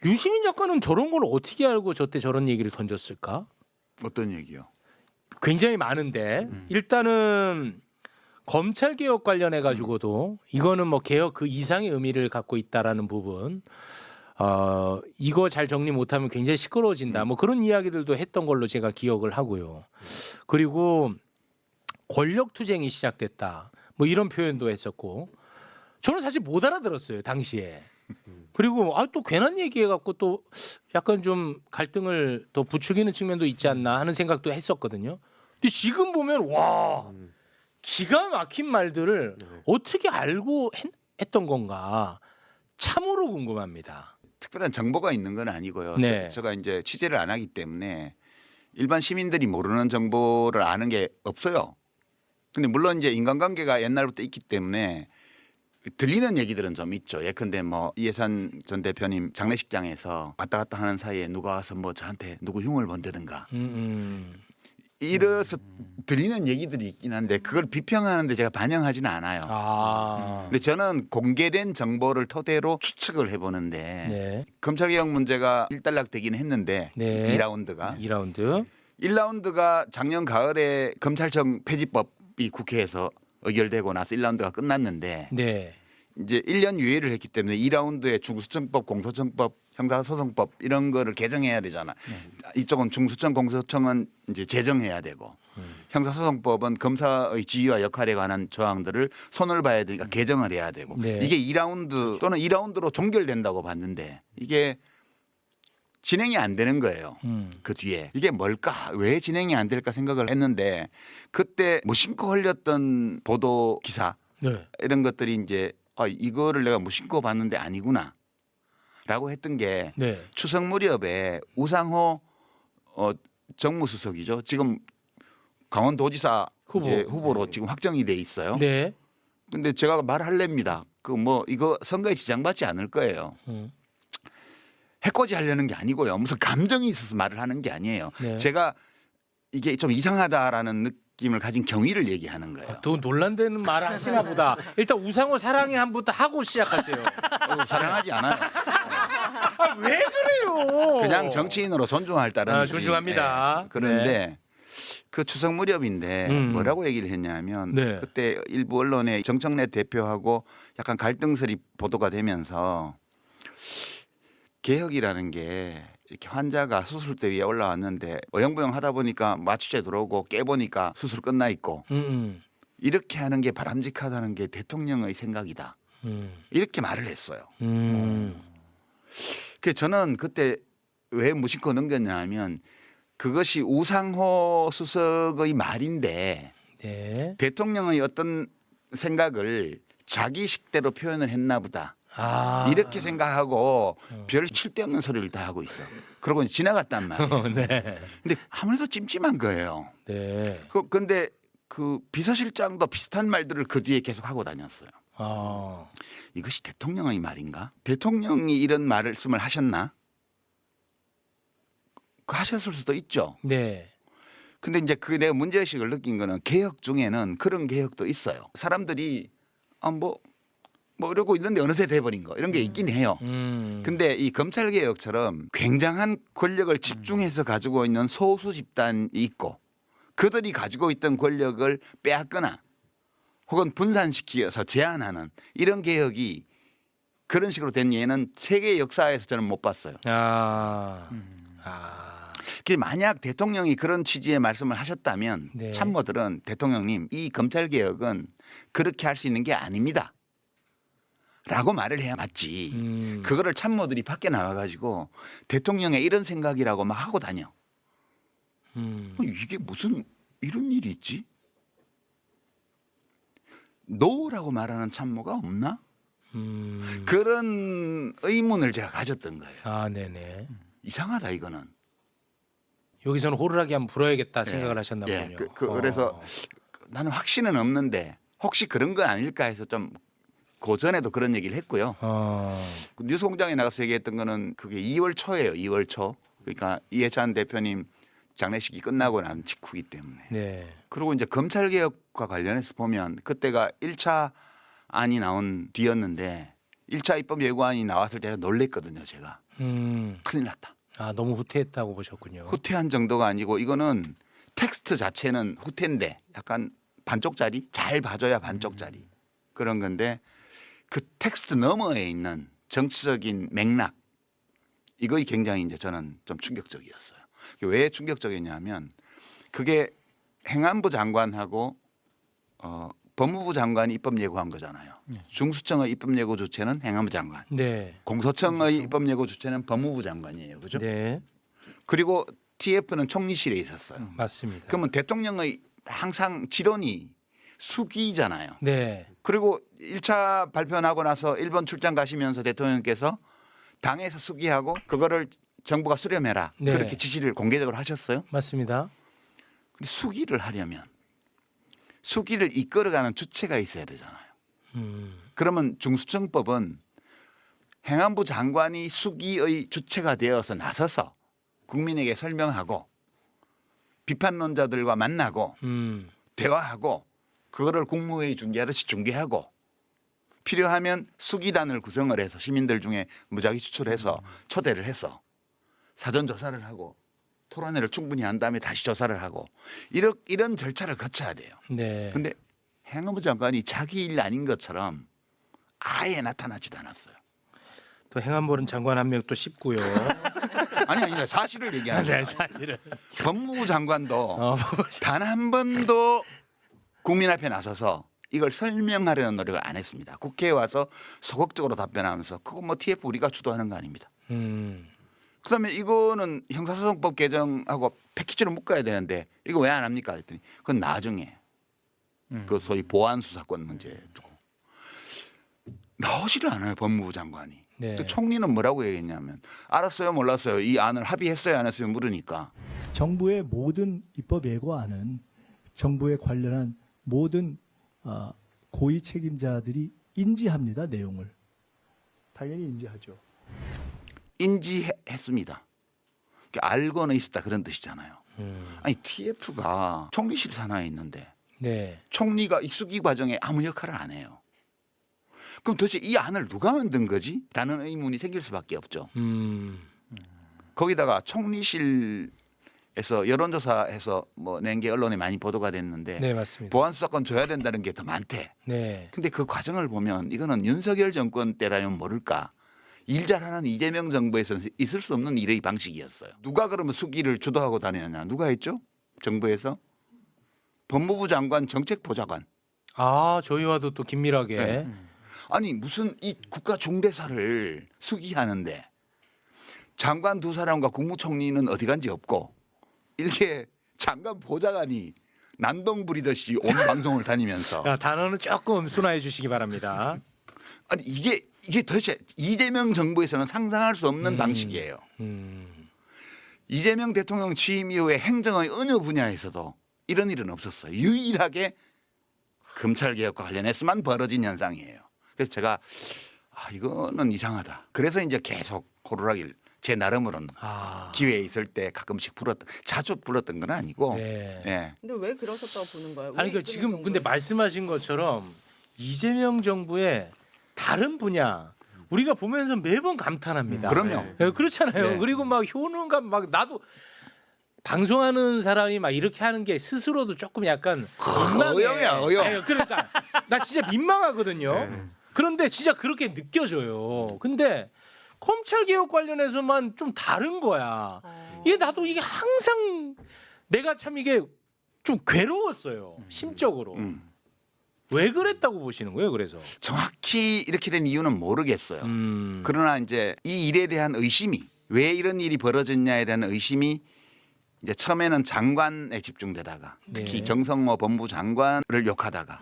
유시민 작가는 저런 걸 어떻게 알고 저때 저런 얘기를 던졌을까? 어떤 얘기요? 굉장히 많은데 일단은 검찰 개혁 관련해 가지고도 이거는 뭐 개혁 그 이상의 의미를 갖고 있다라는 부분 이거 잘 정리 못하면 굉장히 시끄러워진다 뭐 그런 이야기들도 했던 걸로 제가 기억을 하고요. 그리고 권력 투쟁이 시작됐다 뭐 이런 표현도 했었고 저는 사실 못 알아들었어요 당시에. 그리고 또 괜한 얘기해갖고 또 약간 좀 갈등을 더 부추기는 측면도 있지 않나 하는 생각도 했었거든요. 근데 지금 보면 와 기가 막힌 말들을 어떻게 알고 했던 건가 참으로 궁금합니다. 특별한 정보가 있는 건 아니고요. 네. 제가 이제 취재를 안 하기 때문에 일반 시민들이 모르는 정보를 아는 게 없어요. 근데 물론 이제 인간관계가 옛날부터 있기 때문에 들리는 얘기들은 좀 있죠. 예컨대 뭐 이해찬 전 대표님 장례식장에서 왔다 갔다 하는 사이에 누가 와서 뭐 저한테 누구 흉을 본다든가 이래서 들리는 얘기들이 있긴 한데 그걸 비평하는데 제가 반영하지는 않아요. 근데 저는 공개된 정보를 토대로 추측을 해보는데 네. 검찰개혁 문제가 일단락되긴 했는데 네. 2라운드가 2라운드. 1라운드가 작년 가을에 검찰청 폐지법이 국회에서 의결되고 나서 1라운드가 끝났는데 네. 이제 1년 유예를 했기 때문에 2라운드에 중수청법, 공소청법, 형사소송법 이런 거를 개정해야 되잖아. 이쪽은 중수청, 공소청은 이제 제정해야 되고 형사소송법은 검사의 지위와 역할에 관한 조항들을 손을 봐야 되니까 개정을 해야 되고 네. 이게 2라운드 또는 2라운드로 종결된다고 봤는데 이게 진행이 안 되는 거예요. 그 뒤에 이게 뭘까? 왜 진행이 안 될까 생각을 했는데 그때 무심코 흘렸던 보도 기사 네. 이런 것들이 이제 이거를 내가 무심코 봤는데 아니구나 라고 했던 게 네. 추석 무렵에 우상호 정무수석이죠. 지금 강원도지사 후보로 지금 확정이 돼 있어요. 네. 근데 제가 말할랍니다. 그 뭐 이거 선거에 지장받지 않을 거예요. 해코지 하려는 게 아니고요. 무슨 감정이 있어서 말을 하는 게 아니에요. 네. 제가 이게 좀 이상하다라는 느낌을 가진 경위를 얘기하는 거예요. 또 논란되는 말을 하시나 보다. 일단 우상호 사랑해 한부터 하고 시작하세요. 사랑하지 않아요. 왜 그래요? 그냥 정치인으로 존중할 따른 존중합니다. 그런데 그 추석 무렵인데 뭐라고 얘기를 했냐면 네. 그때 일부 언론에 정청래 대표하고 약간 갈등설이 보도가 되면서 개혁이라는 게 이렇게 환자가 수술대 위에 올라왔는데 어영부영 하다 보니까 마취제 들어오고 깨보니까 수술 끝나 있고 이렇게 하는 게 바람직하다는 게 대통령의 생각이다. 이렇게 말을 했어요. 그래서 저는 그때 왜 무심코 넘겼냐 하면 그것이 우상호 수석의 말인데 네. 대통령의 어떤 생각을 자기 식대로 표현을 했나 보다. 이렇게 생각하고 별 칠데없는 소리를 다 하고 있어. 그러고 이제 지나갔단 말이에요. 네. 근데 아무래도 찜찜한 거예요. 네. 근데 그 비서실장도 비슷한 말들을 그 뒤에 계속 하고 다녔어요. 이것이 대통령의 말인가? 대통령이 이런 말씀을 하셨나? 하셨을 수도 있죠. 네. 근데 이제 그 내가 문제의식을 느낀 거는 개혁 중에는 그런 개혁도 있어요. 사람들이 뭐 이러고 있는데 어느새 돼버린 거 이런 게 있긴 해요. 근데 이 검찰 개혁처럼 굉장한 권력을 집중해서 가지고 있는 소수 집단이 있고 그들이 가지고 있던 권력을 빼앗거나 혹은 분산시켜서 제한하는 이런 개혁이 그런 식으로 된 예는 세계 역사에서 저는 못 봤어요. 만약 대통령이 그런 취지의 말씀을 하셨다면 네. 참모들은 대통령님 이 검찰 개혁은 그렇게 할 수 있는 게 아닙니다. 라고 말을 해야 맞지. 그거를 참모들이 밖에 나와가지고 대통령의 이런 생각이라고 막 하고 다녀. 이게 무슨 이런 일이 있지? 노라고 말하는 참모가 없나? 그런 의문을 제가 가졌던 거예요. 네네. 이상하다 이거는. 여기서는 호루라기 한번 불어야겠다 생각을 하셨나 예, 보군요. 그래서 나는 확신은 없는데 혹시 그런 건 아닐까 해서 좀 그 전에도 그런 얘기를 했고요. 그 뉴스공장에 나가서 얘기했던 거는 그게 2월 초예요. 2월 초. 그러니까 이해찬 대표님 장례식이 끝나고 난 직후이기 때문에. 네. 그리고 이제 검찰 개혁과 관련해서 보면 그때가 1차 안이 나온 뒤였는데 1차 입법 예고안이 나왔을 때 놀랬거든요. 제가. 큰일 났다. 너무 후퇴했다고 보셨군요. 후퇴한 정도가 아니고 이거는 텍스트 자체는 후퇴인데 약간 반쪽짜리 잘 봐줘야 반쪽짜리 그런 건데 그 텍스트 너머에 있는 정치적인 맥락 이거 굉장히 이제 저는 좀 충격적이었어요. 왜 충격적이냐면 그게 행안부 장관하고 법무부 장관이 입법 예고한 거잖아요. 중수청의 입법 예고 주체는 행안부 장관, 네. 공소청의 입법 예고 주체는 법무부 장관이에요, 그죠? 네. 그리고 TF는 총리실에 있었어요. 맞습니다. 그러면 대통령의 항상 지론이 수기잖아요. 네. 그리고 1차 발표 나고 나서 일본 출장 가시면서 대통령께서 당에서 수기하고 그거를 정부가 수렴해라. 네. 그렇게 지시를 공개적으로 하셨어요. 맞습니다. 근데 수기를 하려면 수기를 이끌어가는 주체가 있어야 되잖아요. 그러면 중수청법은 행안부 장관이 수기의 주체가 되어서 나서서 국민에게 설명하고 비판론자들과 만나고 대화하고 그거를 국무회의 중계하듯이 중계하고 필요하면 수기단을 구성을 해서 시민들 중에 무작위 추출해서 초대를 해서 사전 조사를 하고 토론회를 충분히 한 다음에 다시 조사를 하고 이런 절차를 거쳐야 돼요. 네. 근데 행안부 장관이 자기 일 아닌 것처럼 아예 나타나지도 않았어요. 또 행안부는 장관 한 명 또 씹고요. 아니 사실을 얘기하는 네, 거예요. 사실은. 법무부 장관도 단 한 번도 국민 앞에 나서서 이걸 설명하려는 노력을 안 했습니다. 국회에 와서 소극적으로 답변하면서 그거 뭐 TF 우리가 주도하는 거 아닙니다. 그다음에 이거는 형사소송법 개정하고 패키지로 묶어야 되는데 이거 왜 안 합니까? 그랬더니 그건 나중에 그 소위 보안 수사권 문제 두고 나오지를 않아요. 법무부 장관이. 네. 또 총리는 뭐라고 얘기했냐면 알았어요, 몰랐어요. 이 안을 합의했어요, 안 했어요 물으니까 정부의 모든 입법 예고안은 정부에 관련한 모든 고위 책임자들이 인지합니다. 내용을. 당연히 인지하죠. 인지했습니다. 알고는 있었다 그런 뜻이잖아요. 아니 TF가 총리실 산하에 있는데 네. 총리가 이 수기 과정에 아무 역할을 안 해요. 그럼 도대체 이 안을 누가 만든 거지? 라는 의문이 생길 수밖에 없죠. 거기다가 총리실에서 여론조사해서 뭐 낸 게 언론에 많이 보도가 됐는데 네, 맞습니다. 보안 수사권 줘야 된다는 게 더 많대. 네. 근데 그 과정을 보면 이거는 윤석열 정권 때라면 모를까. 일 잘하는 이재명 정부에서는 있을 수 없는 일의 방식이었어요. 누가 그러면 수기를 주도하고 다녔냐? 누가 했죠? 정부에서? 법무부 장관 정책보좌관. 아, 저희와도 또 긴밀하게. 네. 아니 무슨 이 국가 중대사를 수기하는데 장관 두 사람과 국무총리는 어디 간지 없고 이렇게 장관 보좌관이 난동 부리듯이 온 방송을 다니면서 자, 단어는 조금 순화해 주시기 바랍니다. 아니 이게 도대체 이재명 정부에서는 상상할 수 없는 방식이에요. 이재명 대통령 취임 이후에 행정의 어느 분야에서도 이런 일은 없었어요. 유일하게 검찰 개혁과 관련해서만 벌어진 현상이에요. 그래서 제가 이거는 이상하다. 그래서 이제 계속 호루라기를 제 나름으로는 기회 있을 때 가끔씩 자주 불렀던 건 아니고. 네. 예. 근데 왜 그러셨다고 보는 거예요? 아니 그 지금 근데 말씀하신 것처럼 이재명 정부의 다른 분야 우리가 보면서 매번 감탄합니다. 그럼요. 네, 그렇잖아요. 네. 그리고 막 효능감 막 나도 방송하는 사람이 막 이렇게 하는 게 스스로도 조금 약간 민망해. 어영이야, 어영. 아니, 그러니까 나 진짜 민망하거든요. 네. 그런데 진짜 그렇게 느껴져요. 근데 검찰 개혁 관련해서만 좀 다른 거야. 이게 나도 이게 항상 내가 참 이게 좀 괴로웠어요. 심적으로. 왜 그랬다고 보시는 거예요? 그래서 정확히 이렇게 된 이유는 모르겠어요. 그러나 이제 이 일에 대한 의심이 왜 이런 일이 벌어졌냐에 대한 의심이 이제 처음에는 장관에 집중되다가 특히 네. 정성호 법무부 장관을 욕하다가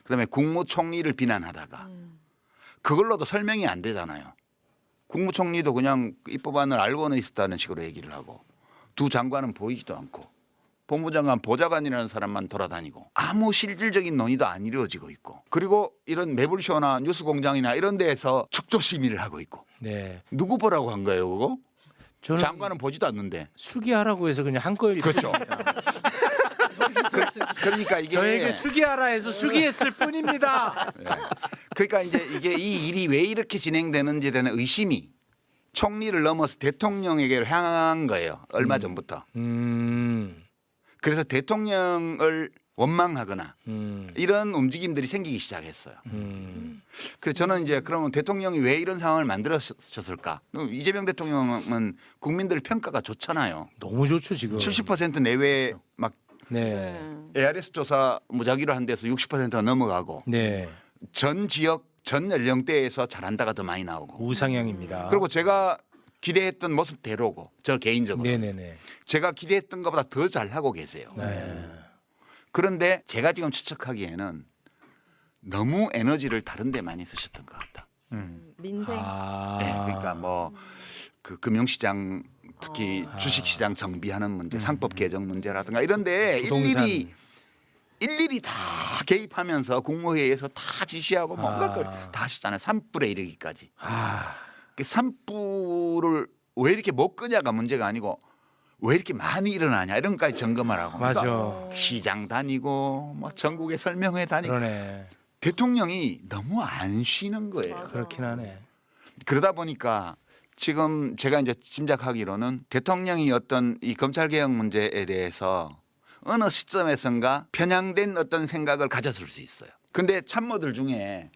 그다음에 국무총리를 비난하다가 그걸로도 설명이 안 되잖아요. 국무총리도 그냥 입법안을 알고는 있었다는 식으로 얘기를 하고 두 장관은 보이지도 않고 법무부 장관 보좌관이라는 사람만 돌아다니고 아무 실질적인 논의도 안 이루어지고 있고 그리고 이런 매불쇼나 뉴스공장이나 이런 데에서 축조 시위를 하고 있고 네. 누구 보라고 한 거예요 그거? 저는 장관은 보지도 않는데. 수기하라고 해서 그냥 한꺼일 그렇죠. 그러니까 이게 저에게 수기하라 해서 수기했을 뿐입니다. 네. 그러니까 이제 이 일이 왜 이렇게 진행되는지에 대한 의심이 총리를 넘어서 대통령에게 향한 거예요. 얼마 전부터. 그래서 대통령을 원망하거나 이런 움직임들이 생기기 시작했어요. 그래서 저는 이제 그러면 대통령이 왜 이런 상황을 만들었을까? 이재명 대통령은 국민들 평가가 좋잖아요. 너무 좋죠 지금. 70% 내외 막 네. ARS 조사 무작위로 한 데서 60%가 넘어가고 네. 전 지역 전 연령대에서 잘한다가 더 많이 나오고 우상향입니다. 그리고 제가 기대했던 모습대로고 저 개인적으로 네네네. 제가 기대했던 것보다 더 잘하고 계세요. 네. 그런데 제가 지금 추측하기에는 너무 에너지를 다른 데 많이 쓰셨던 것 같다. 민생. 네, 그러니까 뭐 그 금융시장 특히 주식시장 정비하는 문제, 상법 개정 문제라든가 이런데 부동산. 일일이 일일이 다 개입하면서 국무회의에서 다 지시하고 뭔가 걸 다 하셨잖아요. 산불에 이르기까지. 그 산불을 왜 이렇게 못 끄냐가 문제가 아니고 왜 이렇게 많이 일어나냐 이런 것까지 점검을 하고. 맞아. 어. 시장 다니고 뭐 전국에 설명회 다니고 그러네. 대통령이 너무 안 쉬는 거예요. 맞아. 그렇긴 하네. 그러다 보니까 지금 제가 이제 짐작하기로는 대통령이 어떤 이 검찰 개혁 문제에 대해서 어느 시점에선가 편향된 어떤 생각을 가졌을 수 있어요. 근데 참모들 중에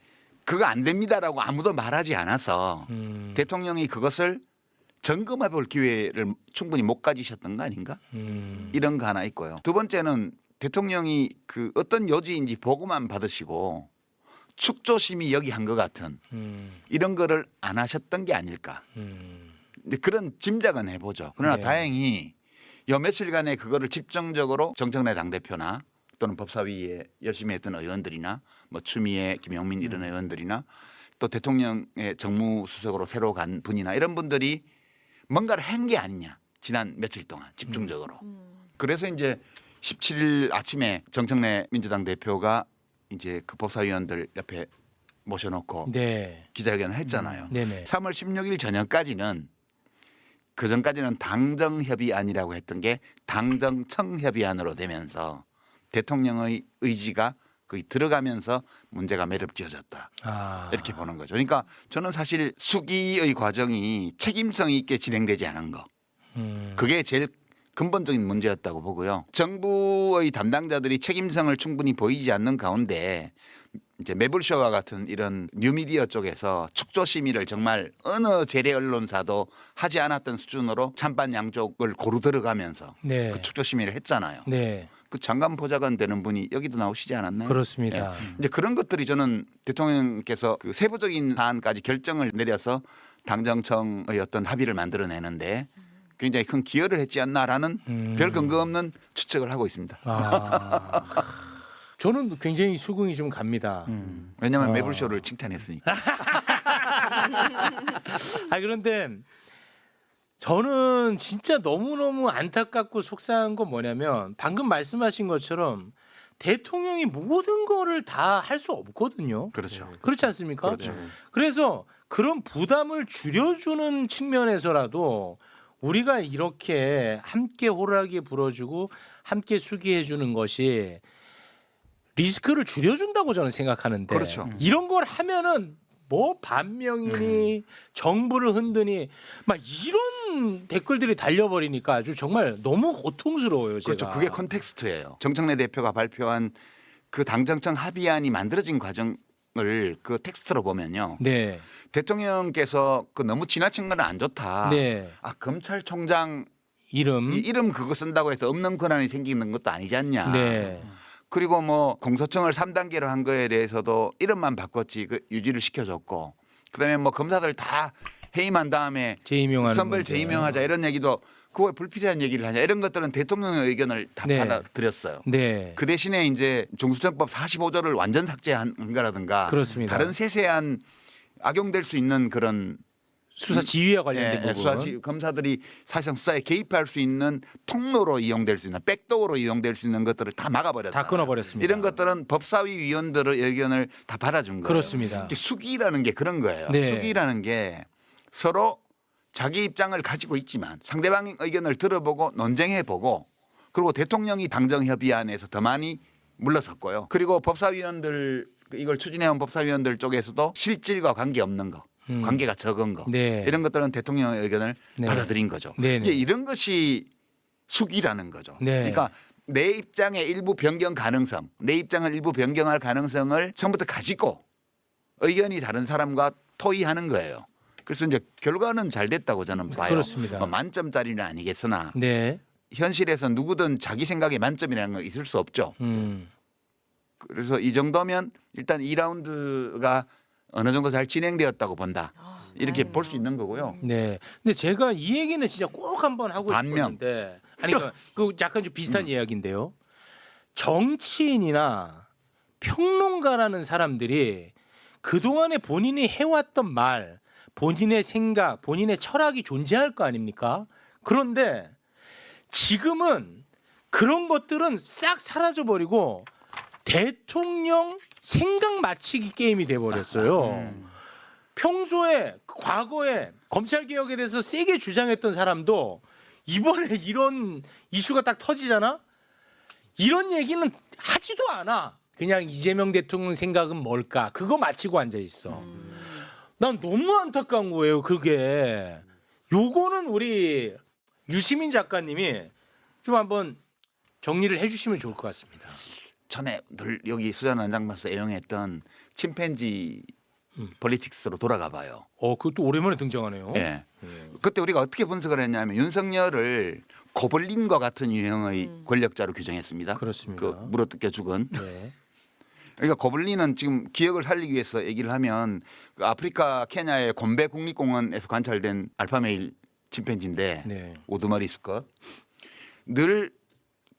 그거 안 됩니다라고 아무도 말하지 않아서 대통령이 그것을 점검해 볼 기회를 충분히 못 가지셨던 거 아닌가? 이런 거 하나 있고요. 두 번째는 대통령이 그 어떤 요지인지 보고만 받으시고 축조심이 여기 한 것 같은 이런 거를 안 하셨던 게 아닐까. 근데 그런 짐작은 해보죠. 그러나 네. 다행히 요 며칠간에 그거를 집중적으로 정청래 당대표나 또는 법사위에 열심히 했던 의원들이나 뭐 추미애, 김용민 이런 의원들이나 또 대통령의 정무수석으로 새로 간 분이나 이런 분들이 뭔가를 한 게 아니냐. 지난 며칠 동안 집중적으로. 그래서 이제 17일 아침에 정청래 민주당 대표가 이제 그 법사위원들 옆에 모셔놓고 네. 기자회견을 했잖아요. 네네. 3월 16일 저녁까지는 그 전까지는 당정협의안이라고 했던 게 당정청협의안으로 되면서 대통령의 의지가 거의 들어가면서 문제가 매듭지어졌다. 이렇게 보는 거죠. 그러니까 저는 사실 수기의 과정이 책임성 있게 진행되지 않은 거. 그게 제일 근본적인 문제였다고 보고요. 정부의 담당자들이 책임성을 충분히 보이지 않는 가운데 이제 매불쇼와 같은 이런 뉴미디어 쪽에서 축조 심의를 정말 어느 재래 언론사도 하지 않았던 수준으로 찬반 양쪽을 고루 들어가면서 네. 그 축조 심의를 했잖아요. 네. 그 장관 보좌관 되는 분이 여기도 나오시지 않았나요? 그렇습니다. 이제 그런 것들이 저는 대통령께서 그 세부적인 사안까지 결정을 내려서 당정청의 어떤 합의를 만들어내는데 굉장히 큰 기여를 했지 않나라는 별 근거 없는 추측을 하고 있습니다. 저는 굉장히 수긍이 좀 갑니다. 왜냐하면 아. 매불쇼를 칭찬했으니까. 그런데 저는 진짜 너무너무 안타깝고 속상한 건 뭐냐면 방금 말씀하신 것처럼 대통령이 모든 거를 다 할 수 없거든요. 그렇죠. 그렇지 않습니까? 그렇죠. 그래서 그런 부담을 줄여주는 측면에서라도 우리가 이렇게 함께 호루라기 불어주고 함께 수기해주는 것이 리스크를 줄여준다고 저는 생각하는데 그렇죠. 이런 걸 하면은 뭐 반명이니 정부를 흔드니 막 이런 댓글들이 달려버리니까 아주 정말 너무 고통스러워요. 제가. 그렇죠. 그게 컨텍스트예요. 정청래 대표가 발표한 그 당정청 합의안이 만들어진 과정을 그 텍스트로 보면요. 네, 대통령께서 그 너무 지나친 건 안 좋다. 네 아 검찰총장 이름, 이름 그거 쓴다고 해서 없는 권한이 생기는 것도 아니지 않냐. 네, 그리고 뭐 공소청을 3단계로 한 거에 대해서도 이름만 바꿨지 그 유지를 시켜줬고 그다음에 뭐 검사들 다 해임한 다음에 재임용하는 선별 문제. 재임용하자 이런 얘기도 그거 왜 불필요한 얘기를 하냐 이런 것들은 대통령의 의견을 다 네. 받아들였어요. 네, 그 대신에 이제 중수청법 45조를 완전 삭제한 거라든가 그렇습니다. 다른 세세한 악용될 수 있는 그런 수사 지휘와 관련된 부분. 수사지 검사들이 사실상 수사에 개입할 수 있는 통로로 이용될 수 있는 백도어로 이용될 수 있는 것들을 다 막아버렸어요. 다 끊어버렸습니다. 이런 것들은 법사위 위원들의 의견을 다 받아준 거예요. 그렇습니다. 이게 수기라는 게 그런 거예요. 네. 수기라는 게 서로 자기 입장을 가지고 있지만 상대방의 의견을 들어보고 논쟁해보고 그리고 대통령이 당정협의안에서 더 많이 물러섰고요. 그리고 법사위원들 이걸 추진해온 법사위원들 쪽에서도 실질과 관계없는 거. 관계가 적은 거 네. 이런 것들은 대통령의 의견을 네. 받아들인 거죠. 네네. 이제 이런 것이 수기라는 거죠. 네. 그러니까 내 입장의 일부 변경 가능성, 내 입장을 일부 변경할 가능성을 처음부터 가지고 의견이 다른 사람과 토의하는 거예요. 그래서 이제 결과는 잘 됐다고 저는 봐요. 그렇습니다. 뭐 만점짜리는 아니겠으나 네, 현실에서 누구든 자기 생각에 만점이라는 건 있을 수 없죠. 그래서 이 정도면 일단 2라운드가 어느 정도 잘 진행되었다고 본다. 이렇게 볼 수 있는 거고요. 네. 근데 제가 이 얘기는 진짜 꼭 한번 하고 반면. 싶었는데, 아니 그 약간 좀 비슷한 이야기인데요. 정치인이나 평론가라는 사람들이 그 동안에 본인이 해왔던 말, 본인의 생각, 본인의 철학이 존재할 거 아닙니까? 그런데 지금은 그런 것들은 싹 사라져 버리고 대통령 생각 맞히기 게임이 돼 버렸어요. 평소에 과거에 검찰 개혁에 대해서 세게 주장했던 사람도 이번에 이런 이슈가 딱 터지잖아. 이런 얘기는 하지도 않아. 그냥 이재명 대통령 생각은 뭘까? 그거 맞히고 앉아 있어. 난 너무 안타까운 거예요. 그게. 요거는 우리 유시민 작가님이 좀 한번 정리를 해주시면 좋을 것 같습니다. 전에 늘 여기 수잔 원장마서 애용했던 침팬지 폴리틱스로 돌아가 봐요. 그것도 오랜만에 등장하네요. 예. 그때 우리가 어떻게 분석을 했냐면 윤석열을 고블린과 같은 유형의 권력자로 규정했습니다. 그렇습니다. 그 물어뜯겨 죽은. 네. 그러니까 고블린은 지금 기억을 살리기 위해서 얘기를 하면 그 아프리카 케냐의 곰베 국립공원에서 관찰된 알파메일 침팬지인데 네. 우두머리 수컷 늘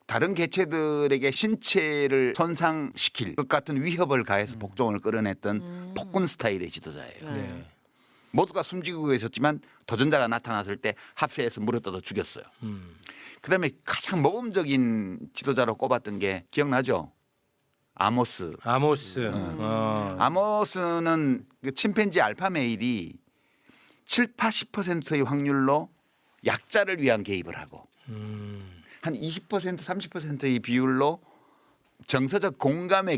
다른 개체들에게 신체를 손상시킬 것 같은 위협을 가해서 복종을 끌어냈던 폭군 스타일의 지도자예요. 네. 모두가 숨지고 있었지만 도전자가 나타났을 때 합세해서 물어뜯어 죽였어요. 그다음에 가장 모범적인 지도자로 꼽았던 게 기억나죠? 아모스. 아모스는 그 침팬지 알파메일이 70~80%의 확률로 약자를 위한 개입을 하고 한 20% 30%의 비율로 정서적 공감에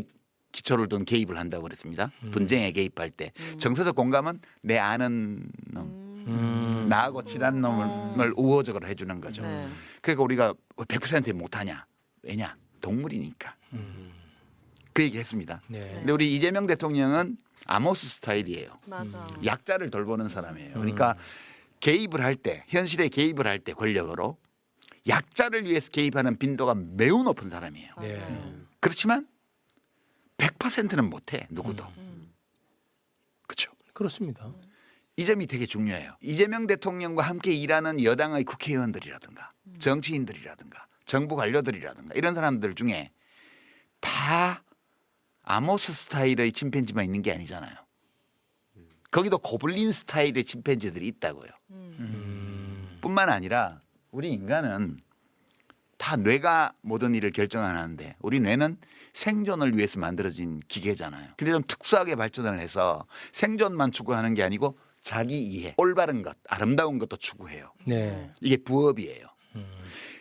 기초를 둔 개입을 한다고 그랬습니다. 분쟁에 개입할 때 정서적 공감은 내 아는 놈, 나하고 친한 놈을 우호적으로 해주는 거죠. 네. 그러니까 우리가 100% 못하냐? 왜냐? 동물이니까. 그 얘기했습니다. 네. 근데 우리 이재명 대통령은 아모스 스타일이에요. 맞아. 약자를 돌보는 사람이에요. 그러니까 개입을 할 때, 현실에 개입을 할 때 권력으로 약자를 위해서 개입하는 빈도가 매우 높은 사람이에요. 네. 그렇지만 100%는 못해 누구도. 그렇죠. 그렇습니다. 이 점이 되게 중요해요. 이재명 대통령과 함께 일하는 여당의 국회의원들이라든가 정치인들이라든가 정부 관료들이라든가 이런 사람들 중에 다 아모스 스타일의 침팬지만 있는 게 아니잖아요. 거기도 고블린 스타일의 침팬지들이 있다고요. 뿐만 아니라 우리 인간은 다 뇌가 모든 일을 결정하는데 우리 뇌는 생존을 위해서 만들어진 기계잖아요. 근데 좀 특수하게 발전을 해서 생존만 추구하는 게 아니고 자기 이해, 올바른 것, 아름다운 것도 추구해요. 네. 이게 부업이에요.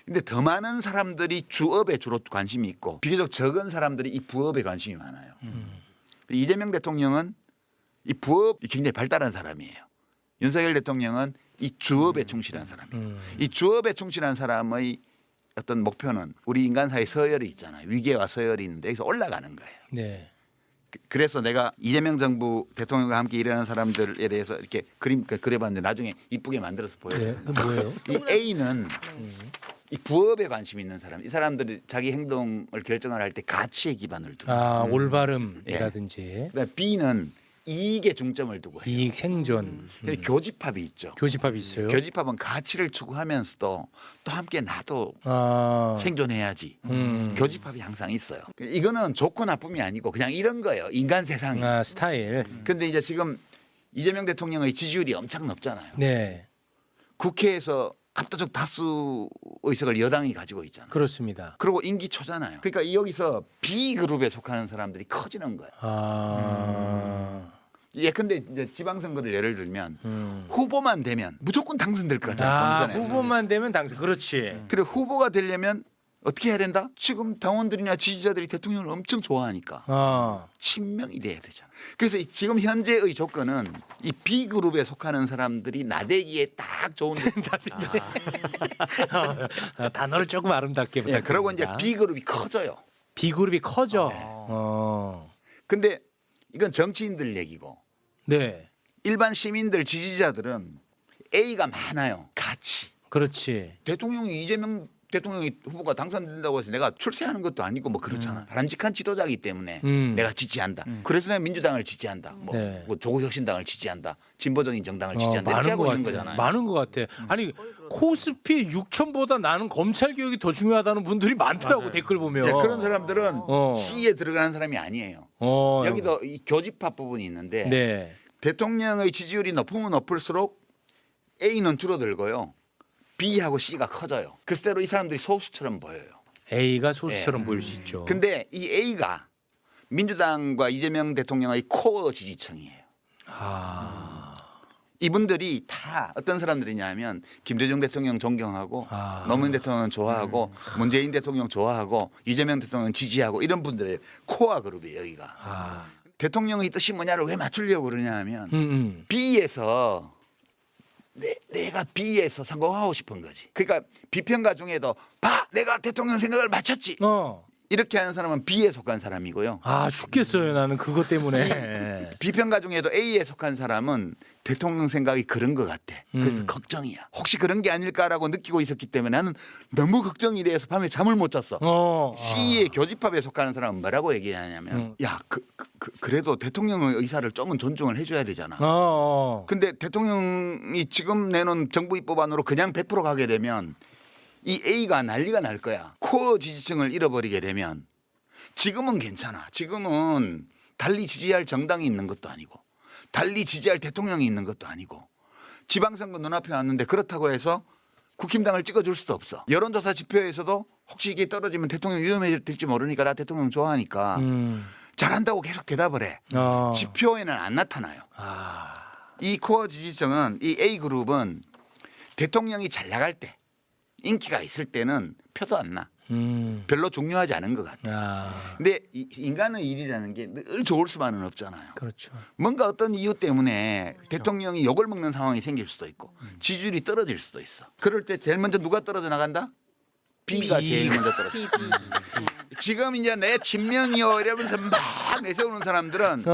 근데 더 많은 사람들이 주업에 주로 관심이 있고 비교적 적은 사람들이 이 부업에 관심이 많아요. 이재명 대통령은 이 부업이 굉장히 발달한 사람이에요. 윤석열 대통령은 이 주업에 충실한 사람이에요. 이 주업에 충실한 사람의 어떤 목표는 우리 인간사의 서열이 있잖아요. 위계와 서열이 있는데 여기서 올라가는 거예요. 네. 그래서 내가 이재명 정부 대통령과 함께 일하는 사람들에 대해서 이렇게 그려봤는데 나중에 이쁘게 만들어서 보여요. 네. 그 뭐예요? 이 A는 이 부업에 관심 있는 사람, 이 사람들이 자기 행동을 결정을 할 때 가치에 기반을 두고, 올바름이라든지 그다음에 B는 이익에 중점을 두고 해요. 이익 생존, 그래서 교집합이 있죠. 교집합이 있어요. 교집합은 가치를 추구하면서도 또 함께 나도 아, 생존해야지. 교집합이 항상 있어요. 이거는 좋고 나쁨이 아니고 그냥 이런 거예요. 인간 세상이. 스타일. 근데 이제 지금 이재명 대통령의 지지율이 엄청 높잖아요. 네, 국회에서 압도적 다수 의석을 여당이 가지고 있잖아요. 그렇습니다. 그리고 임기 초잖아요. 그러니까 여기서 B 그룹에 속하는 사람들이 커지는 거예요. 예컨대 이제 지방선거를 예를 들면 후보만 되면 무조건 당선될 것 같잖아요. 본선에서. 후보만 되면 당선. 그렇지. 그래 후보가 되려면 어떻게 해야 된다? 지금 당원들이나 지지자들이 대통령을 엄청 좋아하니까 친명이 돼야 되잖아. 그래서 지금 현재의 조건은 이 B 그룹에 속하는 사람들이 나대기에 딱 좋은 단어를 조금 아름답게 부탁드립니다. 그러고 이제 B 그룹이 커져요. B 그룹이 커져. 근데 이건 정치인들 얘기고 네, 일반 시민들 지지자들은 A가 많아요. 가치. 그렇지. 대통령이 이재명 대통령이 후보가 당선된다고 해서 내가 출세하는 것도 아니고 뭐 그렇잖아. 바람직한 지도자이기 때문에 내가 지지한다. 그래서 내가 민주당을 지지한다. 뭐, 네. 뭐 조국혁신당을 지지한다. 진보적인 정당을 지지한다. 이렇게 하고 있는 거잖아요. 많은 것 같아. 아니 코스피 6천보다 나는 검찰 개혁이 더 중요하다는 분들이 많더라고. 맞아요. 댓글 보면. 네, 그런 사람들은 어. C에 들어가는 사람이 아니에요. 여기도 이 교집합 부분이 있는데 네. 대통령의 지지율이 높으면 높을수록 A는 줄어들고요. B하고 C가 커져요. 글쎄로 이 사람들이 소수처럼 보여요. A가 소수처럼 보일 수 있죠. 근데 이 A가 민주당과 이재명 대통령의 코어 지지층이에요. 이분들이 다 어떤 사람들이냐면 김대중 대통령 존경하고 노무현 대통령 좋아하고 문재인 대통령 좋아하고 이재명 대통령 지지하고 이런 분들의 코어 그룹이에요. 여기가. 대통령의 뜻이 뭐냐를 왜 맞추려고 그러냐 하면 B에서 내가 B에서 성공하고 싶은 거지. 그러니까 비평가 중에도 봐 내가 대통령 생각을 맞췄지. 이렇게 하는 사람은 B에 속한 사람이고요. 아 죽겠어요 나는 그것 때문에. 비평가 중에도 A에 속한 사람은 대통령 생각이 그런 것 같아. 그래서 걱정이야. 혹시 그런 게 아닐까라고 느끼고 있었기 때문에 나는 너무 걱정이 돼서 밤에 잠을 못 잤어. C의 교집합에 속하는 사람은 뭐라고 얘기하냐면 야 그래도 대통령의 의사를 조금 존중을 해줘야 되잖아. 근데 대통령이 지금 내놓은 정부 입법안으로 그냥 100% 가게 되면 이 A가 난리가 날 거야. 코어 지지층을 잃어버리게 되면 지금은 괜찮아. 지금은 달리 지지할 정당이 있는 것도 아니고 달리 지지할 대통령이 있는 것도 아니고 지방선거 눈앞에 왔는데 그렇다고 해서 국힘당을 찍어줄 수도 없어. 여론조사 지표에서도 혹시 이게 떨어지면 대통령 위험해질지 모르니까 나 대통령 좋아하니까 잘한다고 계속 대답을 해. 지표에는 안 나타나요. 이 코어 지지층은 이 A그룹은 대통령이 잘 나갈 때 인기가 있을 때는 표도 안 나. 별로 중요하지 않은 것 같아. 근데 인간의 일이라는 게 늘 좋을 수만은 없잖아요. 그렇죠. 뭔가 어떤 이유 때문에 대통령이 욕을 먹는 상황이 생길 수도 있고 지지율이 떨어질 수도 있어. 그럴 때 제일 먼저 누가 떨어져 나간다? B가 제일 먼저 떨어져. 지금 이제 내 친명이요 이러면서 막 내세우는 사람들은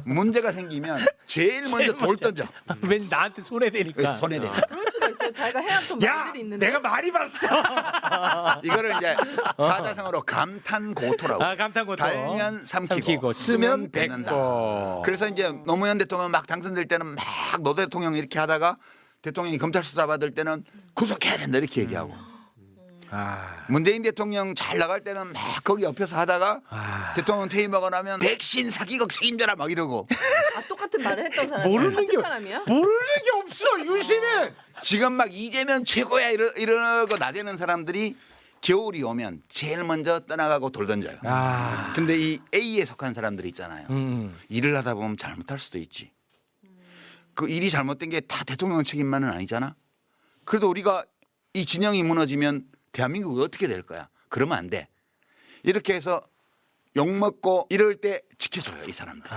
문제가 생기면 제일 먼저 돌 던져. 왠지 나한테 손해되니까. 손해대. 그럴 수가 있어요. 자기가 해왔던 야 말들이 있는데. 내가 많이 봤어. 이거를 이제 사자성어로 감탄고토라고. 감탄고토. 달면 삼키고 쓰면 뱉는다. 그래서 이제 노무현 대통령 막 당선될 때는 막 노 대통령 이렇게 하다가 대통령이 검찰 수사 받을 때는 구속해야 된다 이렇게 얘기하고. 문재인 대통령 잘 나갈 때는 막 거기 옆에서 하다가 대통령 퇴임하고 나면 백신 사기극 책임져라 막 이러고. 똑같은 말을 했던 사람이 모르는 게 사람이야? 모르는 게 없어 유시민. 지금 막 이재명 최고야 이러고 나대는 사람들이 겨울이 오면 제일 먼저 떠나가고 돌 던져요. 근데 이 A에 속한 사람들 있잖아요. 일을 하다 보면 잘못할 수도 있지. 그 일이 잘못된 게 다 대통령 책임만은 아니잖아. 그래도 우리가 이 진영이 무너지면 대한민국이 어떻게 될 거야? 그러면 안 돼. 이렇게 해서 욕먹고 이럴 때 지켜줘요, 이 사람들.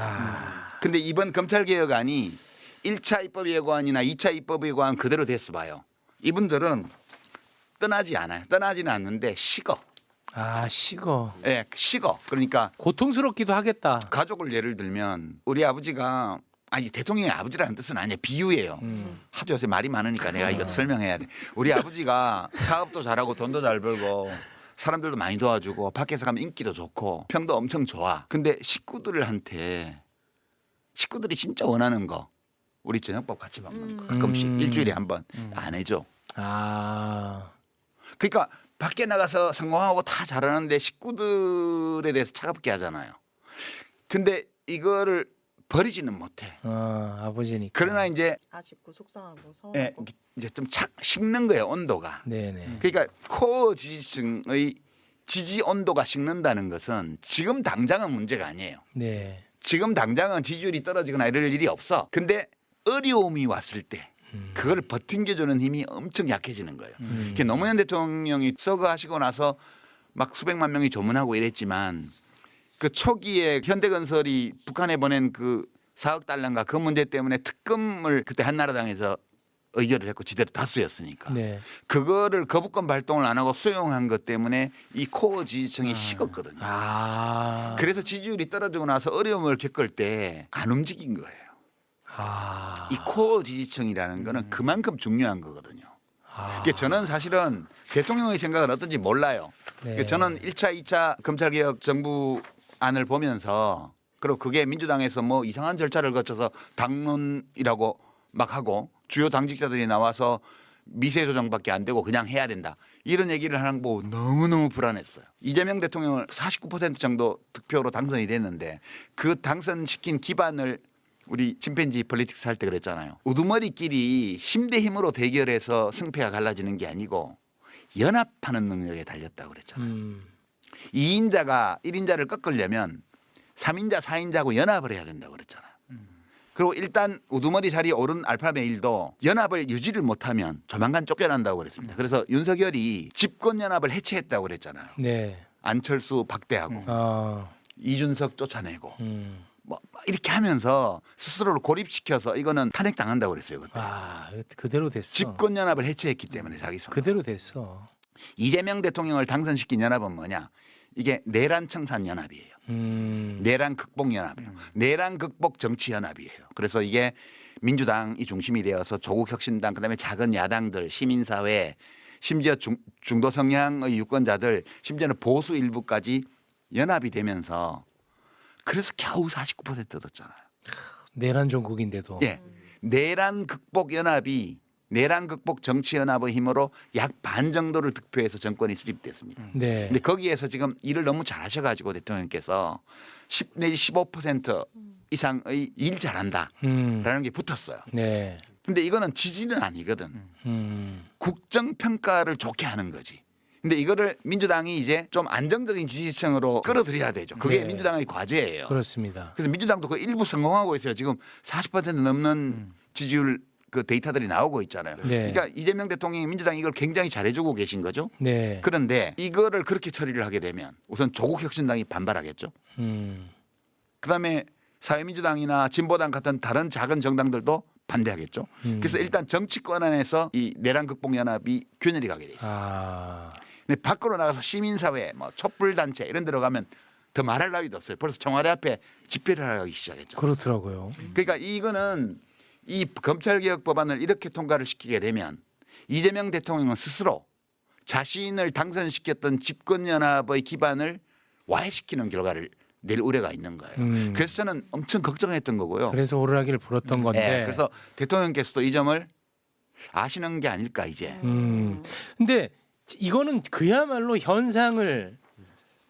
근데 이번 검찰개혁안이 1차 입법예고안이나 2차 입법예고안 그대로 됐어 봐요. 이분들은 떠나지 않아요. 떠나지는 않는데 식어. 식어. 예, 식어. 그러니까 고통스럽기도 하겠다. 가족을 예를 들면 우리 아버지가 아니 대통령의 아버지라는 뜻은 아니에요. 비유예요. 하도 요새 말이 많으니까 내가 이거 설명해야 돼. 우리 아버지가 사업도 잘하고 돈도 잘 벌고 사람들도 많이 도와주고 밖에서 가면 인기도 좋고 평도 엄청 좋아. 근데 식구들이 진짜 원하는 거 우리 저녁밥 같이 먹는 거 가끔씩 일주일에 한 번 안 해줘. 그러니까 밖에 나가서 성공하고 다 잘하는데 식구들에 대해서 차갑게 하잖아요. 근데 이거를 버리지는 못해. 아버지니까. 그러나 이제 아쉽고 속상하고 예, 서운하고. 이제 좀 식는 거예요 온도가. 네네. 그러니까 코어 지지층의 지지 온도가 식는다는 것은 지금 당장은 문제가 아니에요. 네. 지금 당장은 지지율이 떨어지거나 이럴 일이 없어. 근데 어려움이 왔을 때 그걸 버팅겨주는 힘이 엄청 약해지는 거예요. 그게 노무현 대통령이 서거하시고 나서 막 수백만 명이 조문하고 이랬지만 그 초기에 현대건설이 북한에 보낸 그 4억 달러인가 그 문제 때문에 특검을 그때 한나라당에서 의결을 했고 지대로 다수였으니까 네. 그거를 거부권 발동을 안 하고 수용한 것 때문에 이 코어 지지층이 식었거든요. 그래서 지지율이 떨어지고 나서 어려움을 겪을 때 안 움직인 거예요. 이 코어 지지층이라는 거는 그만큼 중요한 거거든요. 그러니까 저는 사실은 대통령의 생각은 어떤지 몰라요. 네. 저는 1차, 2차 검찰개혁 정부안을 보면서 그리고 그게 민주당에서 뭐 이상한 절차를 거쳐서 당론이라고 막 하고 주요 당직자들이 나와서 미세 조정밖에 안 되고 그냥 해야 된다. 이런 얘기를 하는 거 보고 너무너무 불안했어요. 이재명 대통령을 49% 정도 득표로 당선이 됐는데 그 당선시킨 기반을 우리 침팬지 폴리틱스 할 때 그랬잖아요. 우두머리끼리 힘 대 힘으로 대결해서 승패가 갈라지는 게 아니고 연합하는 능력에 달렸다고 그랬잖아요. 2인자가 1인자를 꺾으려면 3인자, 4인자하고 연합을 해야 된다고 그랬잖아요. 그리고 일단 우두머리 자리에 오른 알파메일도 연합을 유지를 못하면 조만간 쫓겨난다고 그랬습니다. 그래서 윤석열이 집권연합을 해체했다고 그랬잖아요. 네. 안철수 박대하고 아. 이준석 쫓아내고 뭐 이렇게 하면서 스스로를 고립시켜서 이거는 탄핵당한다고 그랬어요. 그때. 아, 그대로 됐어. 집권연합을 해체했기 때문에 자기 손으로. 그대로 됐어. 이재명 대통령을 당선시킨 연합은 뭐냐? 이게 내란 청산 연합이에요. 내란 극복 연합이에요. 내란 극복 정치 연합이에요. 그래서 이게 민주당이 중심이 되어서 조국 혁신당 그다음에 작은 야당들 시민사회 심지어 중도 성향의 유권자들 심지어는 보수 일부까지 연합이 되면서 그래서 겨우 49% 얻었잖아요. 내란 전국인데도. 예. 내란 극복 연합이 내란 극복 정치 연합의 힘으로 약 반 정도를 득표해서 정권이 수립됐습니다. 네. 근데 거기에서 지금 일을 너무 잘하셔가지고 대통령께서 10 내지 15% 이상의 일 잘한다라는 게 붙었어요. 네. 근데 이거는 지지는 아니거든. 음. 국정 평가를 좋게 하는 거지. 근데 이거를 민주당이 이제 좀 안정적인 지지층으로 끌어들여야 되죠. 그게 네. 민주당의 과제예요. 그렇습니다. 그래서 민주당도 그 일부 성공하고 있어요. 지금 40% 넘는 지지율 그 데이터들이 나오고 있잖아요. 네. 그러니까 이재명 대통령이 민주당이 이걸 굉장히 잘해주고 계신 거죠. 네. 그런데 이거를 그렇게 처리를 하게 되면 우선 조국 혁신당이 반발하겠죠. 그다음에 사회민주당이나 진보당 같은 다른 작은 정당들도 반대하겠죠. 그래서 일단 정치권 안에서 이 내란 극복 연합이 균열이 가게 돼 있어요. 아. 근데 밖으로 나가서 시민사회, 뭐 촛불 단체 이런 데로 가면 더 말할 나위도 없어요. 벌써 청와대 앞에 집회를 하기 시작했죠. 그렇더라고요. 그러니까 이거는 이 검찰개혁 법안을 이렇게 통과를 시키게 되면 이재명 대통령은 스스로 자신을 당선시켰던 집권연합의 기반을 와해시키는 결과를 낼 우려가 있는 거예요. 그래서 저는 엄청 걱정했던 거고요. 그래서 오르락기를 불었던 건데. 네, 그래서 대통령께서도 이 점을 아시는 게 아닐까 이제. 근데 이거는 그야말로 현상을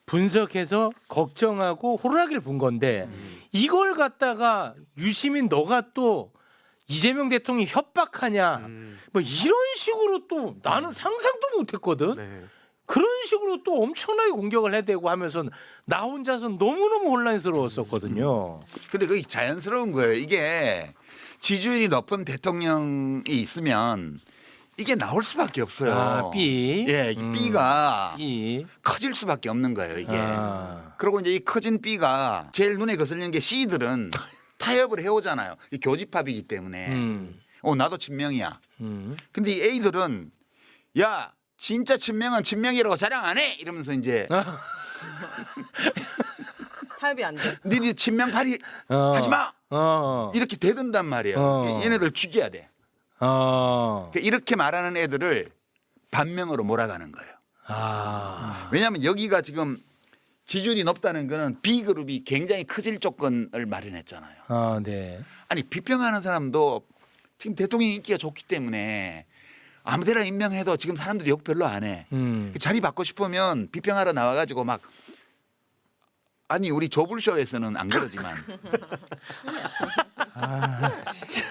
분석해서 걱정하고 호루라기를 분 건데 이걸 갖다가 유시민 너가 또 이재명 대통령이 협박하냐 뭐 이런 식으로 또 나는 상상도 못했거든. 네. 그런 식으로 또 엄청나게 공격을 해대고 하면서 나 혼자서 너무너무 혼란스러웠었거든요. 근데 그게 자연스러운 거예요. 이게 지지율이 높은 대통령이 있으면 이게 나올 수밖에 없어요. 아, B. 예, 이 B가 B. 커질 수밖에 없는 거예요. 이게. 아. 그리고 이제 이 커진 B가 제일 눈에 거슬리는 게 C들은 타협을 해오잖아요. 이 교집합이기 때문에. 나도 친명이야. 근데 이 A들은 야 진짜 친명은 친명이라고 자랑 안 해 이러면서 이제 타협이 안 돼. 니네 친명팔이 하지 마 어. 이렇게 대든단 말이에요. 어. 얘네들 죽여야 돼. 어. 그러니까 이렇게 말하는 애들을 반명으로 몰아가는 거예요. 아. 왜냐하면 여기가 지금 지지율이 높다는 거는 B그룹이 굉장히 커질 조건을 마련했잖아요. 아, 네. 아니 비평하는 사람도 지금 대통령 인기가 좋기 때문에 아무데나 임명해도 지금 사람들이 욕 별로 안 해. 자리 받고 싶으면 비평하러 나와가지고 막 아니 우리 조불쇼에서는 안 그러지만 아, 진짜.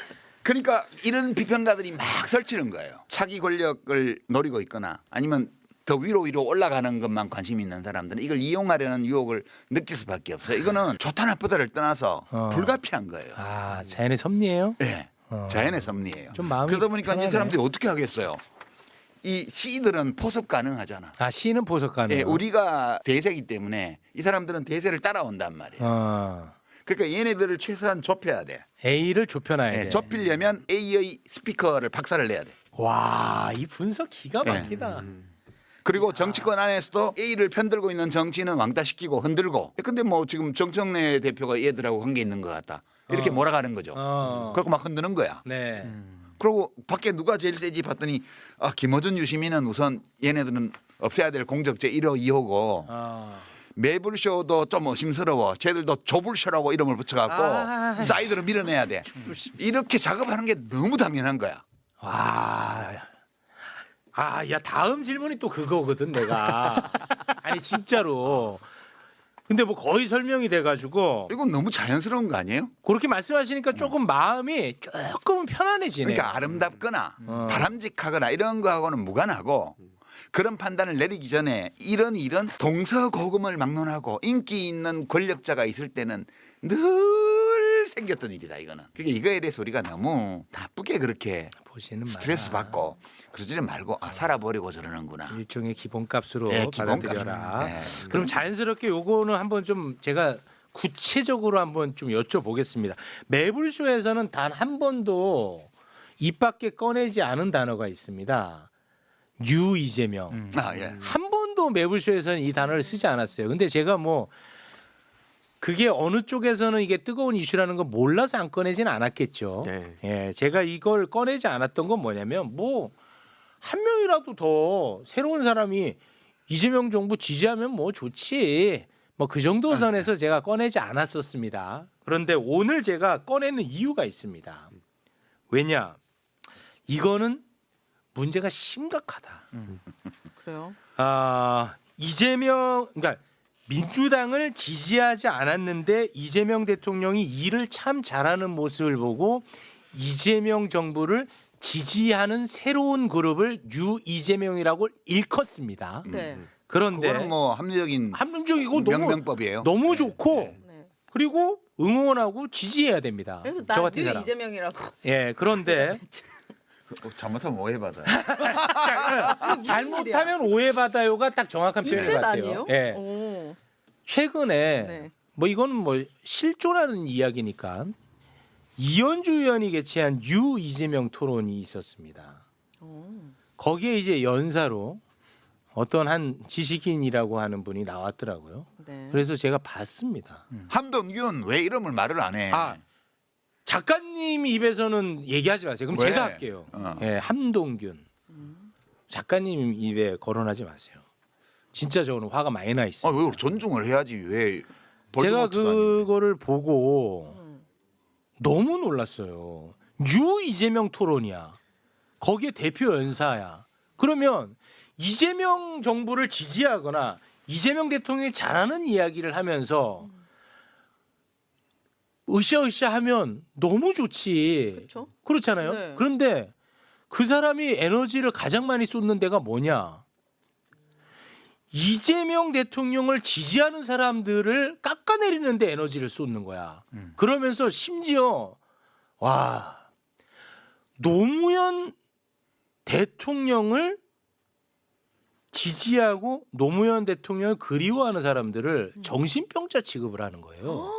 그러니까 이런 비평가들이 막 설치는 거예요. 차기 권력을 노리고 있거나 아니면 더 위로 올라가는 것만 관심 있는 사람들은 이걸 이용하려는 유혹을 느낄 수밖에 없어요. 이거는 좋다 나쁘다를 떠나서 불가피한 거예요. 아, 자연의 섭리예요? 네. 자연의 섭리예요. 좀 마음이 그러다 보니까 편하네. 이 사람들이 어떻게 하겠어요? 이 C들은 포섭 가능하잖아. 아, C는 보석 가능. 예, 우리가 대세이기 때문에 이 사람들은 대세를 따라온단 말이에요. 어. 그러니까 얘네들을 최소한 좁혀야 돼. A를 좁혀놔야 예, 돼. 좁히려면 A의 스피커를 박살을 내야 돼. 와, 이 분석 기가 네. 막히다. 그리고 정치권 안에서도 A를 편들고 있는 정치는 왕따시키고 흔들고. 근데 뭐 지금 정청래 대표가 얘들하고 관계 있는 것 같다. 이렇게 몰아가는 거죠. 그리고 막 흔드는 거야. 네. 그리고 밖에 누가 제일 세지 봤더니 김어준 유시민은 우선 얘네들은 없애야 될 공적제 1호 2호고 아. 매불쇼도 좀 의심스러워. 쟤들도 조불쇼라고 이름을 붙여갖고 사이드로 밀어내야 돼. 이렇게 작업하는 게 너무 당연한 거야. 와. 아, 야 다음 질문이 또 그거거든 내가. 아니 진짜로. 근데 뭐 거의 설명이 돼가지고 이건 너무 자연스러운 거 아니에요? 그렇게 말씀하시니까 조금 마음이 조금 편안해지네. 그러니까 아름답거나 바람직하거나 이런 거하고는 무관하고 그런 판단을 내리기 전에 이런 일은 동서고금을 막론하고 인기 있는 권력자가 있을 때는 늘 생겼던 일이다 이거는. 그러니까 이거에 대해서 우리가 너무 나쁘게 그렇게 보시는 스트레스 마라. 받고 그러지는 말고 살아버리고 저러는구나. 일종의 기본값으로 네, 기본값으로. 받아들여라. 네. 그럼 자연스럽게 요거는 한번 좀 제가 구체적으로 한번 좀 여쭤보겠습니다. 매불쇼에서는 단 한 번도 입 밖에 꺼내지 않은 단어가 있습니다. 유 이재명. 예. 한 번도 매불쇼에서는 이 단어를 쓰지 않았어요. 근데 제가 뭐 그게 어느 쪽에서는 이게 뜨거운 이슈라는 거 몰라서 안 꺼내지는 않았겠죠. 네. 예, 제가 이걸 꺼내지 않았던 건 뭐냐면 뭐 한 명이라도 더 새로운 사람이 이재명 정부 지지하면 뭐 좋지. 뭐 그 정도 선에서 제가 꺼내지 않았었습니다. 그런데 오늘 제가 꺼내는 이유가 있습니다. 왜냐? 이거는 문제가 심각하다. 그래요. 이재명 그러니까 민주당을 지지하지 않았는데 이재명 대통령이 일을 참 잘하는 모습을 보고 이재명 정부를 지지하는 새로운 그룹을 유 이재명이라고 일컫습니다. 네. 그런데 그거는 뭐 합리적인 합리적이고 명명법이에요. 너무 좋고 네. 그리고 응원하고 지지해야 됩니다. 그래서 저 나 같은 뉴 사람. 이재명이라고. 예, 그런데 잘못하면 오해받아요. 잘못하면 오해받아요가 딱 정확한 이 표현인 뜻 것 같아요. 아니에요? 예. 오. 최근에 네. 뭐 이건 뭐 실존하는 이야기니까 이현주 의원이 개최한 유 이재명 토론이 있었습니다. 오. 거기에 이제 연사로 어떤 한 지식인이라고 하는 분이 나왔더라고요. 네. 그래서 제가 봤습니다. 함동균 왜 이름을 말을 안 해? 작가님 입에서는 얘기하지 마세요. 그럼 왜? 제가 할게요. 예, 함동균. 작가님 입에 거론하지 마세요. 진짜 저는 화가 많이 나 있어요. 왜 존중을 해야지 왜? 제가 볼드모트도 아닌데. 그거를 보고 너무 놀랐어요. 유 이재명 토론이야. 거기에 대표 연사야. 그러면 이재명 정부를 지지하거나 이재명 대통령이 잘하는 이야기를 하면서 으쌰으쌰 하면 너무 좋지. 그렇죠. 그렇잖아요. 네. 그런데 그 사람이 에너지를 가장 많이 쏟는 데가 뭐냐? 이재명 대통령을 지지하는 사람들을 깎아내리는 데 에너지를 쏟는 거야. 그러면서 심지어 와 노무현 대통령을 지지하고 노무현 대통령을 그리워하는 사람들을 정신병자 취급을 하는 거예요.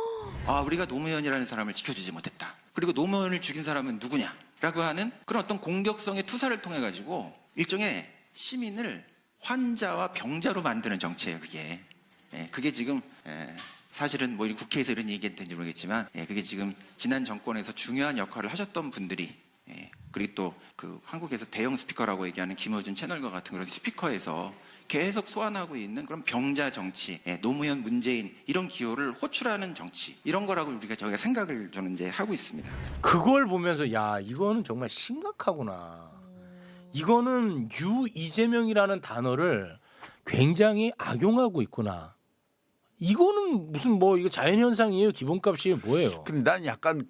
우리가 노무현이라는 사람을 지켜주지 못했다. 그리고 노무현을 죽인 사람은 누구냐라고 하는 그런 어떤 공격성의 투사를 통해 가지고 일종의 시민을 환자와 병자로 만드는 정치예요. 그게. 그게 지금 사실은 뭐 국회에서 이런 얘기했는지 모르겠지만 그게 지금 지난 정권에서 중요한 역할을 하셨던 분들이 그리고 또 그 한국에서 대형 스피커라고 얘기하는 김어준 채널과 같은 그런 스피커에서 계속 소환하고 있는 그런 병자 정치, 노무현, 문재인 이런 기호를 호출하는 정치 이런 거라고 저희가 생각을 저는 이제 하고 있습니다. 그걸 보면서 야 이거는 정말 심각하구나. 이거는 유 이재명이라는 단어를 굉장히 악용하고 있구나. 이거는 무슨 뭐 이거 자연현상이에요? 기본값이에요? 뭐예요? 근데 난 약간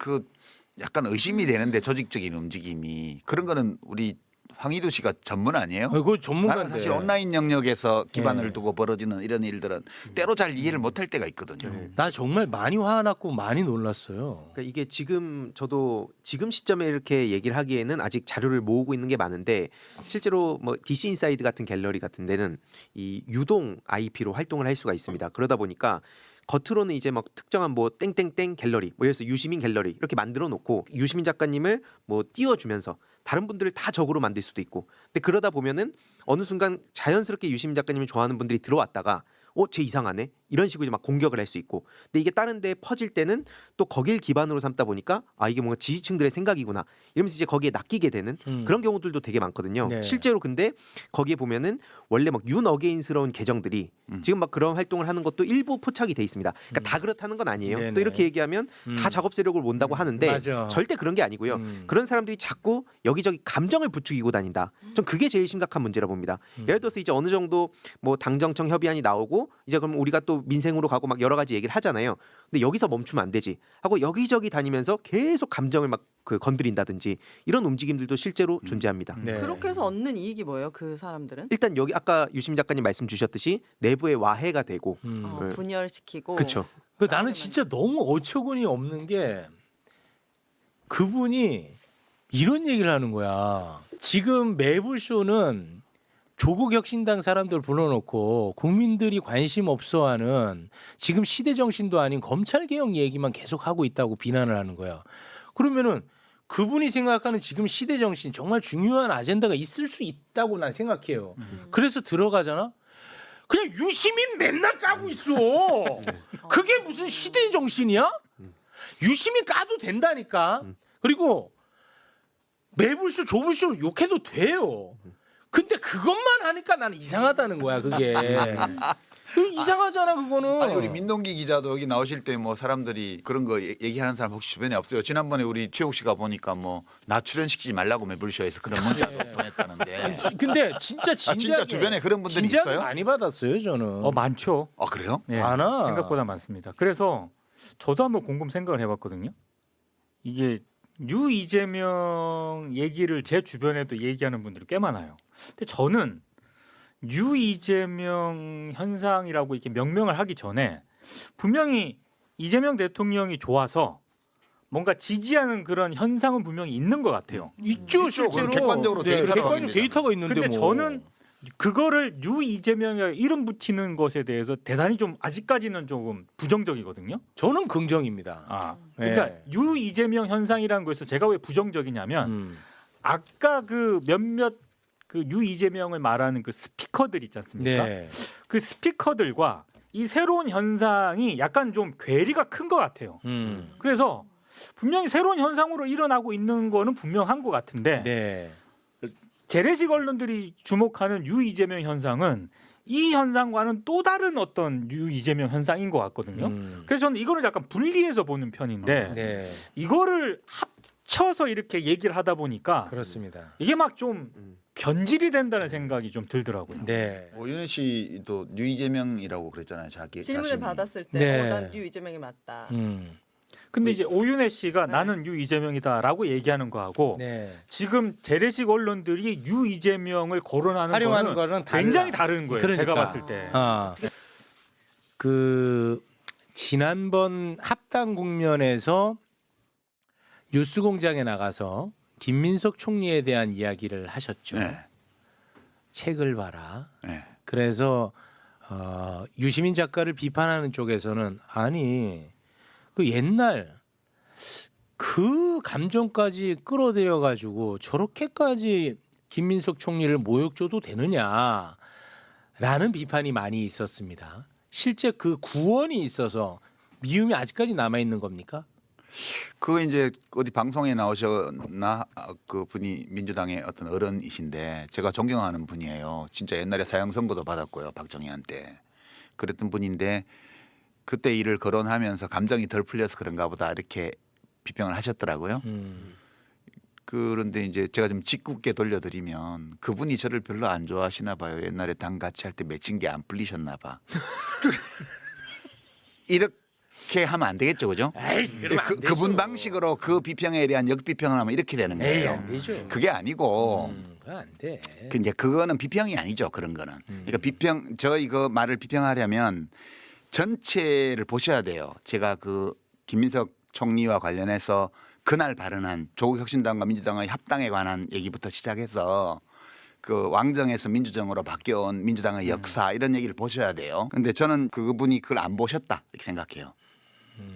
의심이 되는데 조직적인 움직임이 그런 거는 우리 황희도 씨가 전문 아니에요? 그거 나는 전문가인데. 사실 온라인 영역에서 기반을 네. 두고 벌어지는 이런 일들은 때로 잘 이해를 못할 때가 있거든요. 나 정말 많이 화났고 많이 놀랐어요. 그러니까 이게 지금 저도 지금 시점에 이렇게 얘기를 하기에는 아직 자료를 모으고 있는 게 많은데 실제로 뭐 DC 인사이드 같은 갤러리 같은 데는 이 유동 IP로 활동을 할 수가 있습니다. 그러다 보니까 겉으로는 이제 막 특정한 뭐 땡땡땡 갤러리, 뭐 예를 들어서 유시민 갤러리 이렇게 만들어 놓고 유시민 작가님을 뭐 띄워주면서 다른 분들을 다 적으로 만들 수도 있고. 근데 그러다 보면은 어느 순간 자연스럽게 유시민 작가님을 좋아하는 분들이 들어왔다가 쟤 이상하네 이런 식으로 이제 막 공격을 할 수 있고. 근데 이게 다른 데 퍼질 때는 또 거길 기반으로 삼다 보니까 이게 뭔가 지지층들의 생각이구나 이러면서 이제 거기에 낚이게 되는 그런 경우들도 되게 많거든요. 네. 실제로 근데 거기에 보면은 원래 막 윤어게인스러운 계정들이 지금 막 그런 활동을 하는 것도 일부 포착이 돼 있습니다. 그러니까 다 그렇다는 건 아니에요. 네네. 또 이렇게 얘기하면 다 작업 세력을 몬다고 하는데 맞아. 절대 그런 게 아니고요. 그런 사람들이 자꾸 여기저기 감정을 부추기고 다닌다. 전 그게 제일 심각한 문제라 봅니다. 예를 들어서 이제 어느 정도 뭐 당정청 협의안이 나오고 이제 그럼 우리가 또 또 민생으로 가고 막 여러 가지 얘기를 하잖아요. 근데 여기서 멈추면 안 되지 하고 여기저기 다니면서 계속 감정을 막 그 건드린다든지 이런 움직임들도 실제로 존재합니다. 네. 그렇게 해서 얻는 이익이 뭐예요? 그 사람들은 일단 여기 아까 유시민 작가님 말씀 주셨듯이 내부의 와해가 되고 어, 분열시키고 그렇죠. 그 나는 진짜 너무 어처구니 없는 게 그분이 이런 얘기를 하는 거야. 지금 매불쇼는 조국 혁신당 사람들 불러놓고 국민들이 관심 없어하는 지금 시대 정신도 아닌 검찰 개혁 얘기만 계속 하고 있다고 비난을 하는 거야. 그러면은 그분이 생각하는 지금 시대 정신 정말 중요한 아젠다가 있을 수 있다고 난 생각해요. 그래서 들어가잖아. 그냥 유시민 맨날 까고 있어. 그게 무슨 시대 정신이야? 유시민 까도 된다니까. 그리고 매불쇼 조불쇼 욕해도 돼요. 근데 그것만 하니까 나는 이상하다는 거야 그게. 이상하잖아 그거는. 아니 우리 민동기 기자도 여기 나오실 때 뭐 사람들이 그런 거 얘기하는 사람 혹시 주변에 없어요? 지난번에 우리 최욱 씨가 보니까 뭐 나 출연시키지 말라고 매불쇼에서 그런 문자도 보냈다는데. 근데 진짜 진짜 주변에 그런 분들이 진작에 있어요? 많이 받았어요 저는. 많죠. 아 그래요? 네, 많아. 생각보다 많습니다. 그래서 저도 한번 곰곰 생각을 해봤거든요. 이게 유 이재명 얘기를 제 주변에도 얘기하는 분들이 꽤 많아요. 근데 저는 유 이재명 현상이라고 이렇게 명명을 하기 전에 분명히 이재명 대통령이 좋아서 뭔가 지지하는 그런 현상은 분명히 있는 것 같아요. 있죠 실제로. 객관적으로 데이터가 객관적 있는데. 데이터가 있는데 근데 뭐. 저는 그거를 유 이재명에 이름 붙이는 것에 대해서 대단히 좀 아직까지는 조금 부정적이거든요. 저는 긍정입니다. 그러니까 네. 유 이재명 현상이라는 거에서 제가 왜 부정적이냐면 아까 그 몇몇 그 유 이재명을 말하는 그 스피커들 있지 않습니까? 네. 그 스피커들과 이 새로운 현상이 약간 좀 괴리가 큰 것 같아요. 그래서 분명히 새로운 현상으로 일어나고 있는 거는 분명한 것 같은데 네. 재래식 언론들이 주목하는 유 이재명 현상은 이 현상과는 또 다른 어떤 유 이재명 현상인 것 같거든요. 그래서 저는 이거를 약간 분리해서 보는 편인데 네. 이거를 합쳐서 이렇게 얘기를 하다 보니까 그렇습니다. 이게 막 좀 변질이 된다는 생각이 좀 들더라고요. 네. 오윤혜 씨도 유이재명이라고 그랬잖아요. 자기 질문을 자신이. 받았을 때 네. 난 유이재명이 맞다. 근데 이제 오윤혜 씨가 네. 나는 유 이재명이다라고 얘기하는 거하고 네. 지금 재래식 언론들이 유 이재명을 거론하는 활용하는 거는 거는 달라. 굉장히 다른 거예요. 그러니까. 제가 봤을 때. 그 지난번 합당 국면에서 뉴스공장에 나가서 김민석 총리에 대한 이야기를 하셨죠. 네. 책을 봐라. 네. 그래서 유시민 작가를 비판하는 쪽에서는 아니 그 옛날 그 감정까지 끌어들여 가지고 저렇게까지 김민석 총리를 모욕 줘도 되느냐라는 비판이 많이 있었습니다. 실제 그 구원이 있어서 미움이 아직까지 남아 있는 겁니까? 그거 이제 어디 방송에 나오셨나 그 분이 민주당의 어떤 어른이신데 제가 존경하는 분이에요. 진짜 옛날에 사형 선고도 받았고요. 박정희한테 그랬던 분인데 그때 일을 거론하면서 감정이 덜 풀려서 그런가 보다 이렇게 비평을 하셨더라고요. 그런데 이제 제가 좀 짓궂게 돌려드리면 그분이 저를 별로 안 좋아하시나 봐요. 옛날에 당 같이 할 때 맺힌 게 안 풀리셨나 봐. 이렇게 하면 안 되겠죠, 그죠? 에이, 그러면 안 되죠. 그분 방식으로 그 비평에 대한 역비평을 하면 이렇게 되는 에이, 거예요. 안 되죠. 그게 아니고 그건 안 돼. 그 이제 그거는 비평이 아니죠, 그런 거는. 그러니까 비평 저 이거 말을 비평하려면 전체를 보셔야 돼요. 제가 그 김민석 총리와 관련해서 그날 발언한 조국 혁신당과 민주당의 합당에 관한 얘기부터 시작해서 그 왕정에서 민주정으로 바뀌어온 민주당의 역사 이런 얘기를 보셔야 돼요. 근데 저는 그분이 그걸 안 보셨다 이렇게 생각해요.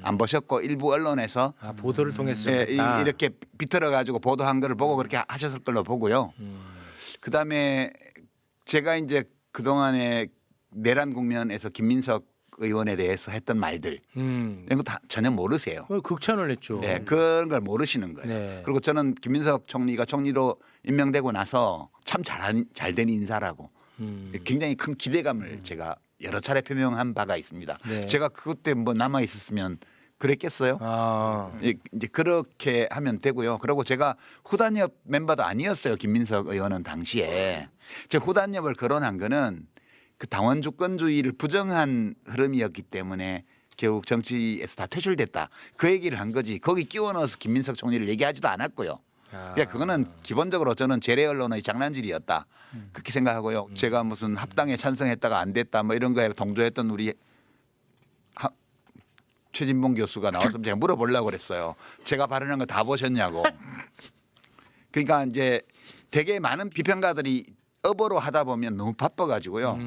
안 보셨고 일부 언론에서 보도를 통해서 예, 했다. 이렇게 비틀어 가지고 보도한 거를 보고 그렇게 하셨을 걸로 보고요. 그다음에 제가 이제 그동안에 내란 국면에서 김민석 의원에 대해서 했던 말들 이런 거 다 전혀 모르세요. 극찬을 했죠. 네, 그런 걸 모르시는 거예요. 네. 그리고 저는 김민석 총리가 총리로 임명되고 나서 참 잘된 인사라고 굉장히 큰 기대감을 제가 여러 차례 표명한 바가 있습니다. 네. 제가 그것 때 뭐 남아 있었으면 그랬겠어요? 이제 그렇게 하면 되고요. 그리고 제가 후단협 멤버도 아니었어요. 김민석 의원은 당시에. 제가 후단협을 거론한 거는 그 당원 주권주의를 부정한 흐름이었기 때문에 결국 정치에서 다 퇴출됐다. 그 얘기를 한 거지. 거기 끼워 넣어서 김민석 총리를 얘기하지도 않았고요. 그러니까 그거는 기본적으로 저는 재래 언론의 장난질이었다. 그렇게 생각하고요. 제가 무슨 합당에 찬성했다가 안 됐다 뭐 이런 거에 동조했던 우리 최진봉 교수가 나와서 제가 물어보려고 그랬어요. 제가 발언한 거 다 보셨냐고. 그러니까 이제 되게 많은 비평가들이 업어로 하다 보면 너무 바빠가지고요.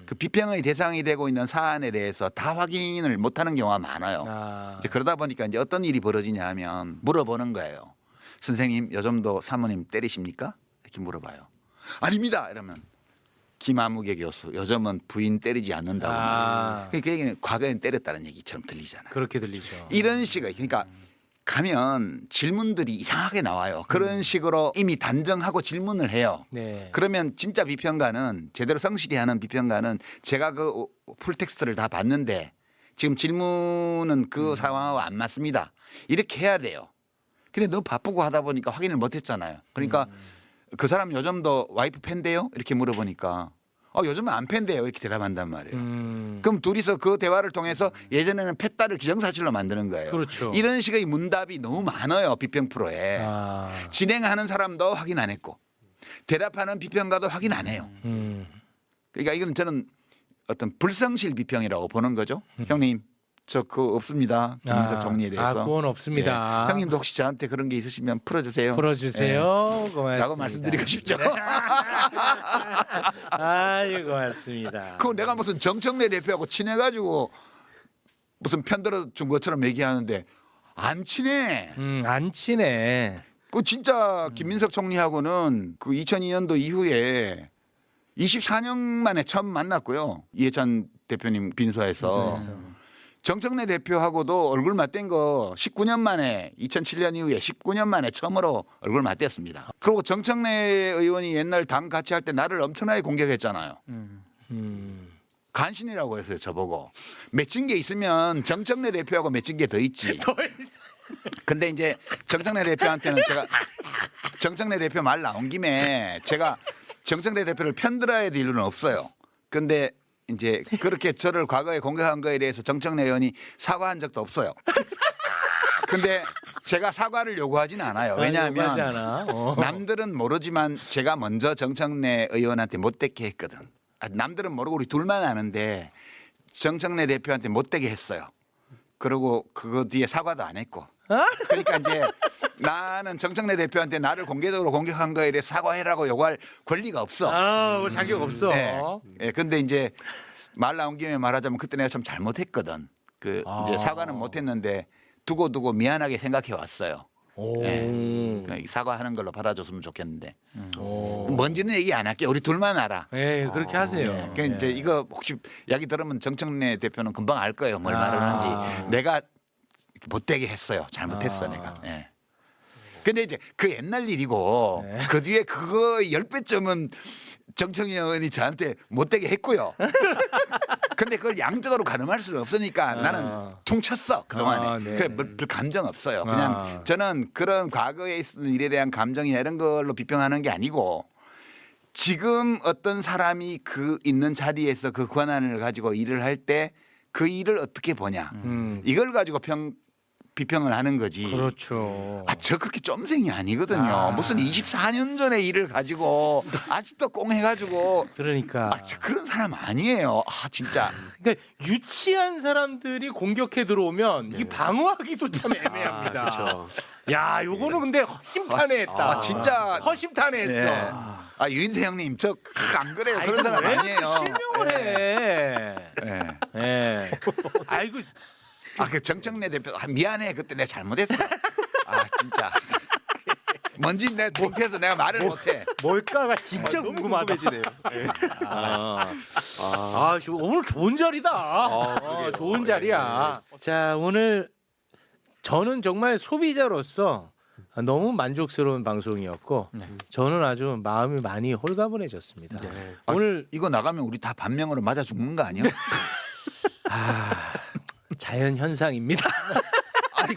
그 비평의 대상이 되고 있는 사안에 대해서 다 확인을 못하는 경우가 많아요. 이제 그러다 보니까 이제 어떤 일이 벌어지냐 하면 물어보는 거예요. 선생님 요즘도 사모님 때리십니까? 이렇게 물어봐요. 아닙니다. 이러면 김아무개 교수 요즘은 부인 때리지 않는다고. 그 얘기는 과거엔 때렸다는 얘기처럼 들리잖아요. 그렇게 들리죠. 이런 식의 그러니까 가면 질문들이 이상하게 나와요. 그런 식으로 이미 단정하고 질문을 해요. 네. 그러면 진짜 비평가는 제대로 성실히 하는 비평가는 제가 그 풀텍스트를 다 봤는데 지금 질문은 그 상황하고 안 맞습니다. 이렇게 해야 돼요. 근데 너무 바쁘고 하다 보니까 확인을 못 했잖아요. 그러니까 그 사람 요즘도 와이프 팬데요? 이렇게 물어보니까 요즘은 안 팬데요. 이렇게 대답한단 말이에요. 그럼 둘이서 그 대화를 통해서 예전에는 팻다를 기정사실로 만드는 거예요. 그렇죠. 이런 식의 문답이 너무 많아요. 비평 프로에. 진행하는 사람도 확인 안 했고 대답하는 비평가도 확인 안 해요. 그러니까 이거는 저는 어떤 불성실 비평이라고 보는 거죠. 형님 저 그거 없습니다. 김민석 총리에 대해서. 그건 없습니다. 예. 형님도 혹시 저한테 그런 게 있으시면 풀어주세요. 풀어주세요. 고맙습니다. 라고 말씀드리고 싶죠. 아유 고맙습니다. 그럼 내가 무슨 정청래 대표하고 친해가지고 무슨 편들어준 것처럼 얘기하는데 안 친해. 안 친해. 그 진짜 김민석 총리하고는 그 2002년도 이후에 24년 만에 처음 만났고요. 이해찬 대표님 빈소에서. 정청래 대표하고도 얼굴 맞댄 거 19년 만에 2007년 이후에 19년 만에 처음으로 얼굴 맞댔습니다. 그리고 정청래 의원이 옛날 당 같이 할 때 나를 엄청나게 공격했잖아요. 간신이라고 했어요. 저보고. 맺힌 게 있으면 정청래 대표하고 맺힌 게 더 있지. 근데 이제 정청래 대표한테는 제가 정청래 대표 말 나온 김에 제가 정청래 대표를 편들어야 될 이유는 없어요. 근데 이제 그렇게 저를 과거에 공격한 거에 대해서 정청래 의원이 사과한 적도 없어요. 근데 제가 사과를 요구하지는 않아요. 왜냐하면 남들은 모르지만 제가 먼저 정청래 의원한테 못되게 했거든. 남들은 모르고 우리 둘만 아는데 정청래 대표한테 못되게 했어요. 그리고 그거 뒤에 사과도 안 했고. 그러니까 이제 나는 정청래 대표한테 나를 공개적으로 공격한 거에 대해 사과해라고 요구할 권리가 없어. 자격 없어. 네. 근데 이제 말 나온 김에 말하자면 그때 내가 참 잘못했거든. 그 이제 사과는 못했는데 두고 미안하게 생각해 왔어요. 네. 사과하는 걸로 받아줬으면 좋겠는데. 뭔지는 얘기 안 할게. 우리 둘만 알아. 네, 그렇게 하세요. 네. 그러니까 이제 이거 혹시 이야기 들으면 정청래 대표는 금방 알 거예요. 뭘 말하는지. 내가 못되게 했어요. 잘못했어 내가. 네. 근데 이제 그 옛날 일이고 그 뒤에 그거 10배쯤은 정청래 의원이 저한테 못되게 했고요. 근데 그걸 양적으로 가늠할 수는 없으니까 나는 퉁쳤어 그동안에. 네. 그래 별 감정 없어요. 그냥 저는 그런 과거에 있었던 일에 대한 감정이나 이런 걸로 비평하는 게 아니고 지금 어떤 사람이 그 있는 자리에서 그 권한을 가지고 일을 할 때 그 일을 어떻게 보냐. 이걸 가지고 비평을 하는 거지. 그렇죠. 저 그렇게 쫌생이 아니거든요. 무슨 24년 전의 일을 가지고 아직도 꽁해가지고. 그러니까. 저 그런 사람 아니에요. 진짜. 그러니까 유치한 사람들이 공격해 들어오면 이 방어하기도 참 애매합니다. 그렇죠. 야, 요거는 근데 허심탄회했다. 진짜. 허심탄회했어. 유인태 형님 저 안 그래요. 그런 사람 왜 아니에요. 실명을 해. 예. 아이고. 그 정청래 대표 미안해 그때 내가 잘못했어. 진짜. 뭔지 내가 창피해서 내가 말을 못해. 뭘까가 진짜 궁금하다. 오늘 좋은 자리다. 좋은 자리야. 자, 오늘 저는 정말 소비자로서 너무 만족스러운 방송이었고 저는 아주 마음이 많이 홀가분해졌습니다. 오늘 이거 나가면 우리 다 반명으로 맞아 죽는 거 아니야? 자연 현상입니다.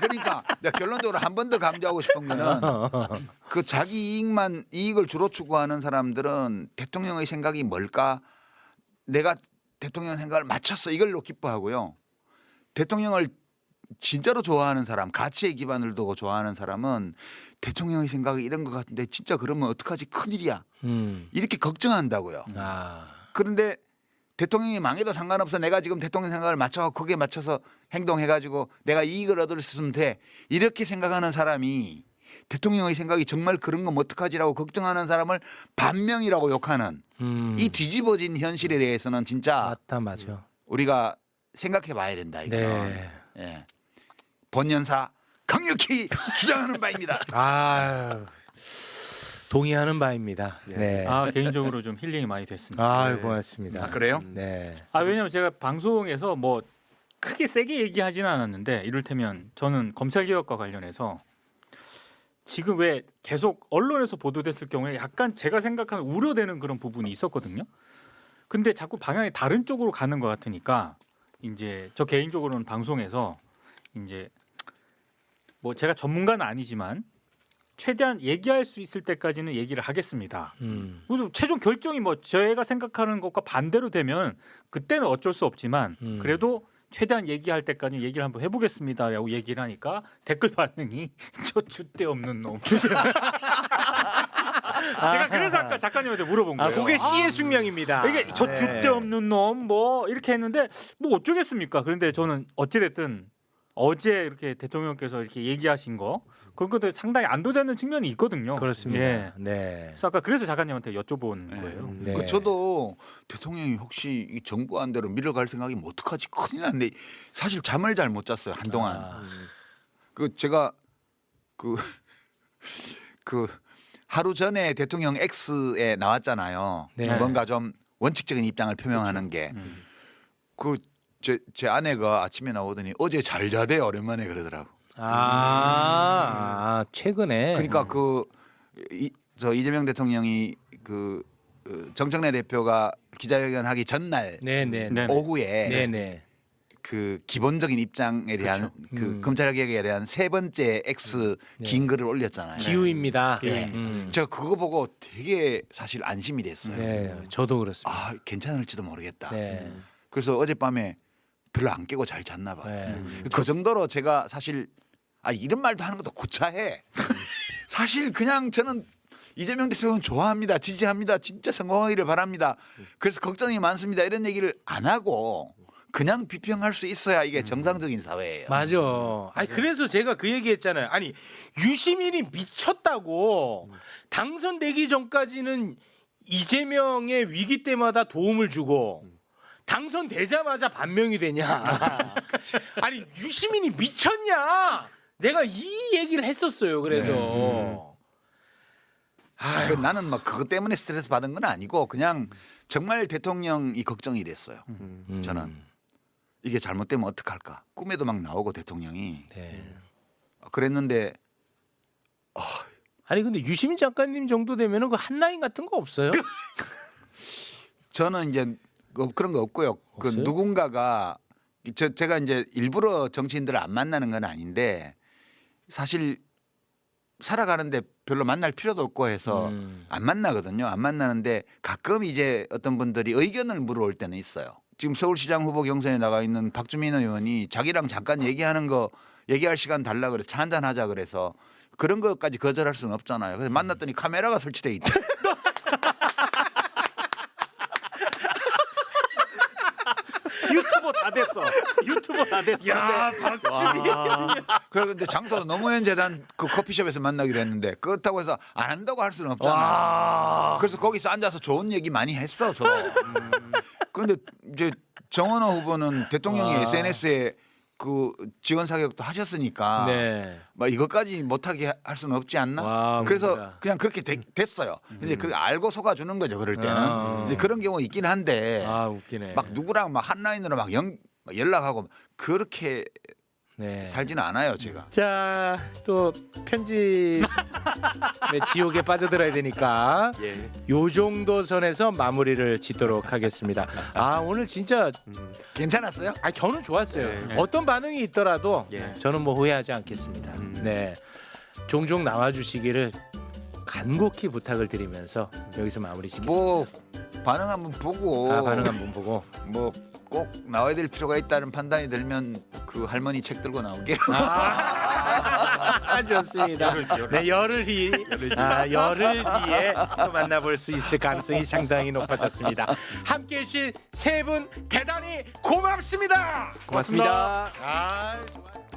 그러니까 내가 결론적으로 한 번 더 강조하고 싶은 거는 그 자기 이익을 주로 추구하는 사람들은 대통령의 생각이 뭘까 내가 대통령 생각을 맞췄어 이걸로 기뻐하고요. 대통령을 진짜로 좋아하는 사람, 가치에 기반을 두고 좋아하는 사람은 대통령의 생각이 이런 것 같은데 진짜 그러면 어떡하지 큰일이야. 이렇게 걱정한다고요. 아. 그런데 대통령이 망해도 상관없어. 내가 지금 대통령 생각을 맞춰 거기에 맞춰서 행동해가지고 내가 이익을 얻을 수 있으면 돼. 이렇게 생각하는 사람이 대통령의 생각이 정말 그런 거면 어떡하지라고 걱정하는 사람을 반명이라고 욕하는 이 뒤집어진 현실에 대해서는 진짜 맞다 맞아. 우리가 생각해봐야 된다. 이거. 네. 예. 본연사 강력히 주장하는 바입니다. 아 동의하는 바입니다. 네. 아 개인적으로 좀 힐링이 많이 됐습니다. 아 고맙습니다. 아, 그래요? 네. 아 왜냐면 제가 방송에서 뭐 크게 세게 얘기하지는 않았는데 이를테면 저는 검찰 개혁과 관련해서 지금 왜 계속 언론에서 보도됐을 경우에 약간 제가 생각하는 우려되는 그런 부분이 있었거든요. 근데 자꾸 방향이 다른 쪽으로 가는 것 같으니까 이제 저 개인적으로는 방송에서 이제 뭐 제가 전문가는 아니지만 최대한 얘기할 수 있을 때까지는 얘기를 하겠습니다. 그래도 최종 결정이 뭐 제가 생각하는 것과 반대로 되면 그때는 어쩔 수 없지만 그래도 최대한 얘기할 때까지 얘기를 한번 해보겠습니다라고 얘기를 하니까 댓글 반응이 저 줏대 없는 놈. 제가 그래서 아까 작가님한테 물어본 거예요. 아 그게 시의 숙명입니다. 이게 저 네. 줏대 없는 놈 뭐 이렇게 했는데 뭐 어쩌겠습니까? 그런데 저는 어찌 됐든 어제 이렇게 대통령께서 이렇게 얘기하신 거 그런 것도 상당히 안도되는 측면이 있거든요. 그렇습니다. 예. 네. 그래서 아까 그래서 작가님한테 여쭤본 거예요. 네. 그 저도 대통령이 혹시 이 정부 안대로 밀어갈 생각이면 어떡하지 큰일 났네. 사실 잠을 잘 못 잤어요 한동안. 아. 그 제가 그 하루 전에 대통령 X에 나왔잖아요. 네. 뭔가 좀 원칙적인 입장을 표명하는 게. 제 아내가 아침에 나오더니 어제 잘 자대 오랜만에 그러더라고. 최근에. 그러니까 저 이재명 대통령이 정청래 대표가 기자회견 하기 전날 네네. 네. 오후에 네네. 그 기본적인 입장에 대한 검찰 개혁에 대한 세 번째 X 긴 글을 올렸잖아요. 기우입니다. 네. 제가 그거 보고 되게 사실 안심이 됐어요. 네, 저도 그렇습니다. 아 괜찮을지도 모르겠다. 네. 그래서 어젯밤에 별로 안 깨고 잘 잤나 봐요. 네. 그 정도로 제가 사실 이런 말도 하는 것도 구차해. 사실 그냥 저는 이재명 대통령 좋아합니다. 지지합니다. 진짜 성공하기를 바랍니다. 그래서 걱정이 많습니다. 이런 얘기를 안 하고 그냥 비평할 수 있어야 이게 정상적인 사회예요. 맞아. 아니 그래서 제가 그 얘기했잖아요. 아니 유시민이 미쳤다고 당선되기 전까지는 이재명의 위기 때마다 도움을 주고 당선되자마자 반명이 되냐? 아니 유시민이 미쳤냐? 내가 이 얘기를 했었어요. 그래서 나는 막 그것 때문에 스트레스 받은 건 아니고 그냥 정말 대통령이 걱정이 됐어요. 저는 이게 잘못되면 어떡할까? 꿈에도 막 나오고 대통령이 네. 그랬는데 아니 근데 유시민 작가님 정도 되면은 그 한라인 같은 거 없어요? 저는 이제 그런 거 없고요. 그 없어요? 누군가가 제가 이제 일부러 정치인들을 안 만나는 건 아닌데 사실 살아가는데 별로 만날 필요도 없고 해서 안 만나거든요. 안 만나는데 가끔 이제 어떤 분들이 의견을 물어올 때는 있어요. 지금 서울시장 후보 경선에 나가 있는 박주민 의원이 자기랑 잠깐 얘기할 시간 달라 그래서 차 한잔 하자 그래서 그런 것까지 거절할 수는 없잖아요. 그래서 만났더니 카메라가 설치돼 있대. 유튜버 다 됐어. 유튜버 다 됐어. 야 박주민. 그런데 장소는 노무현 재단 그 커피숍에서 만나기로 했는데 그렇다고 해서 안 한다고 할 수는 없잖아. 그래서 거기서 앉아서 좋은 얘기 많이 했어서. 그런데 이제 정원호 후보는 대통령이 SNS에 그 지원 사격도 하셨으니까 네. 막 이것까지 못하게 할 수는 없지 않나? 와, 그래서 뭡니다. 그냥 그렇게 됐어요. 이제 그 알고 속아주는 거죠. 그럴 때는 이제 그런 경우 있긴 한데 아 웃기네. 막 누구랑 막 한라인으로 막 연락하고 그렇게 네. 살지는 않아요, 제가. 자, 또 편집 지옥에 빠져들어야 되니까 요 정도 선에서 마무리를 짓도록 하겠습니다. 아 오늘 진짜 괜찮았어요? 저는 좋았어요. 네. 어떤 반응이 있더라도 예. 저는 뭐 후회하지 않겠습니다. 네, 종종 나와주시기를 간곡히 부탁을 드리면서 여기서 마무리 짓겠습니다. 뭐 반응 한번 보고 반응 한번 보고. 뭐 꼭 나와야 될 필요가 있다는 판단이 들면 그 할머니 책 들고 나오게. 좋습니다. 네, 열흘 뒤에 또 만나볼 수 있을 가능성이 상당히 높아졌습니다. 함께해 주신 세 분 대단히 고맙습니다. 고맙습니다. 좋아요.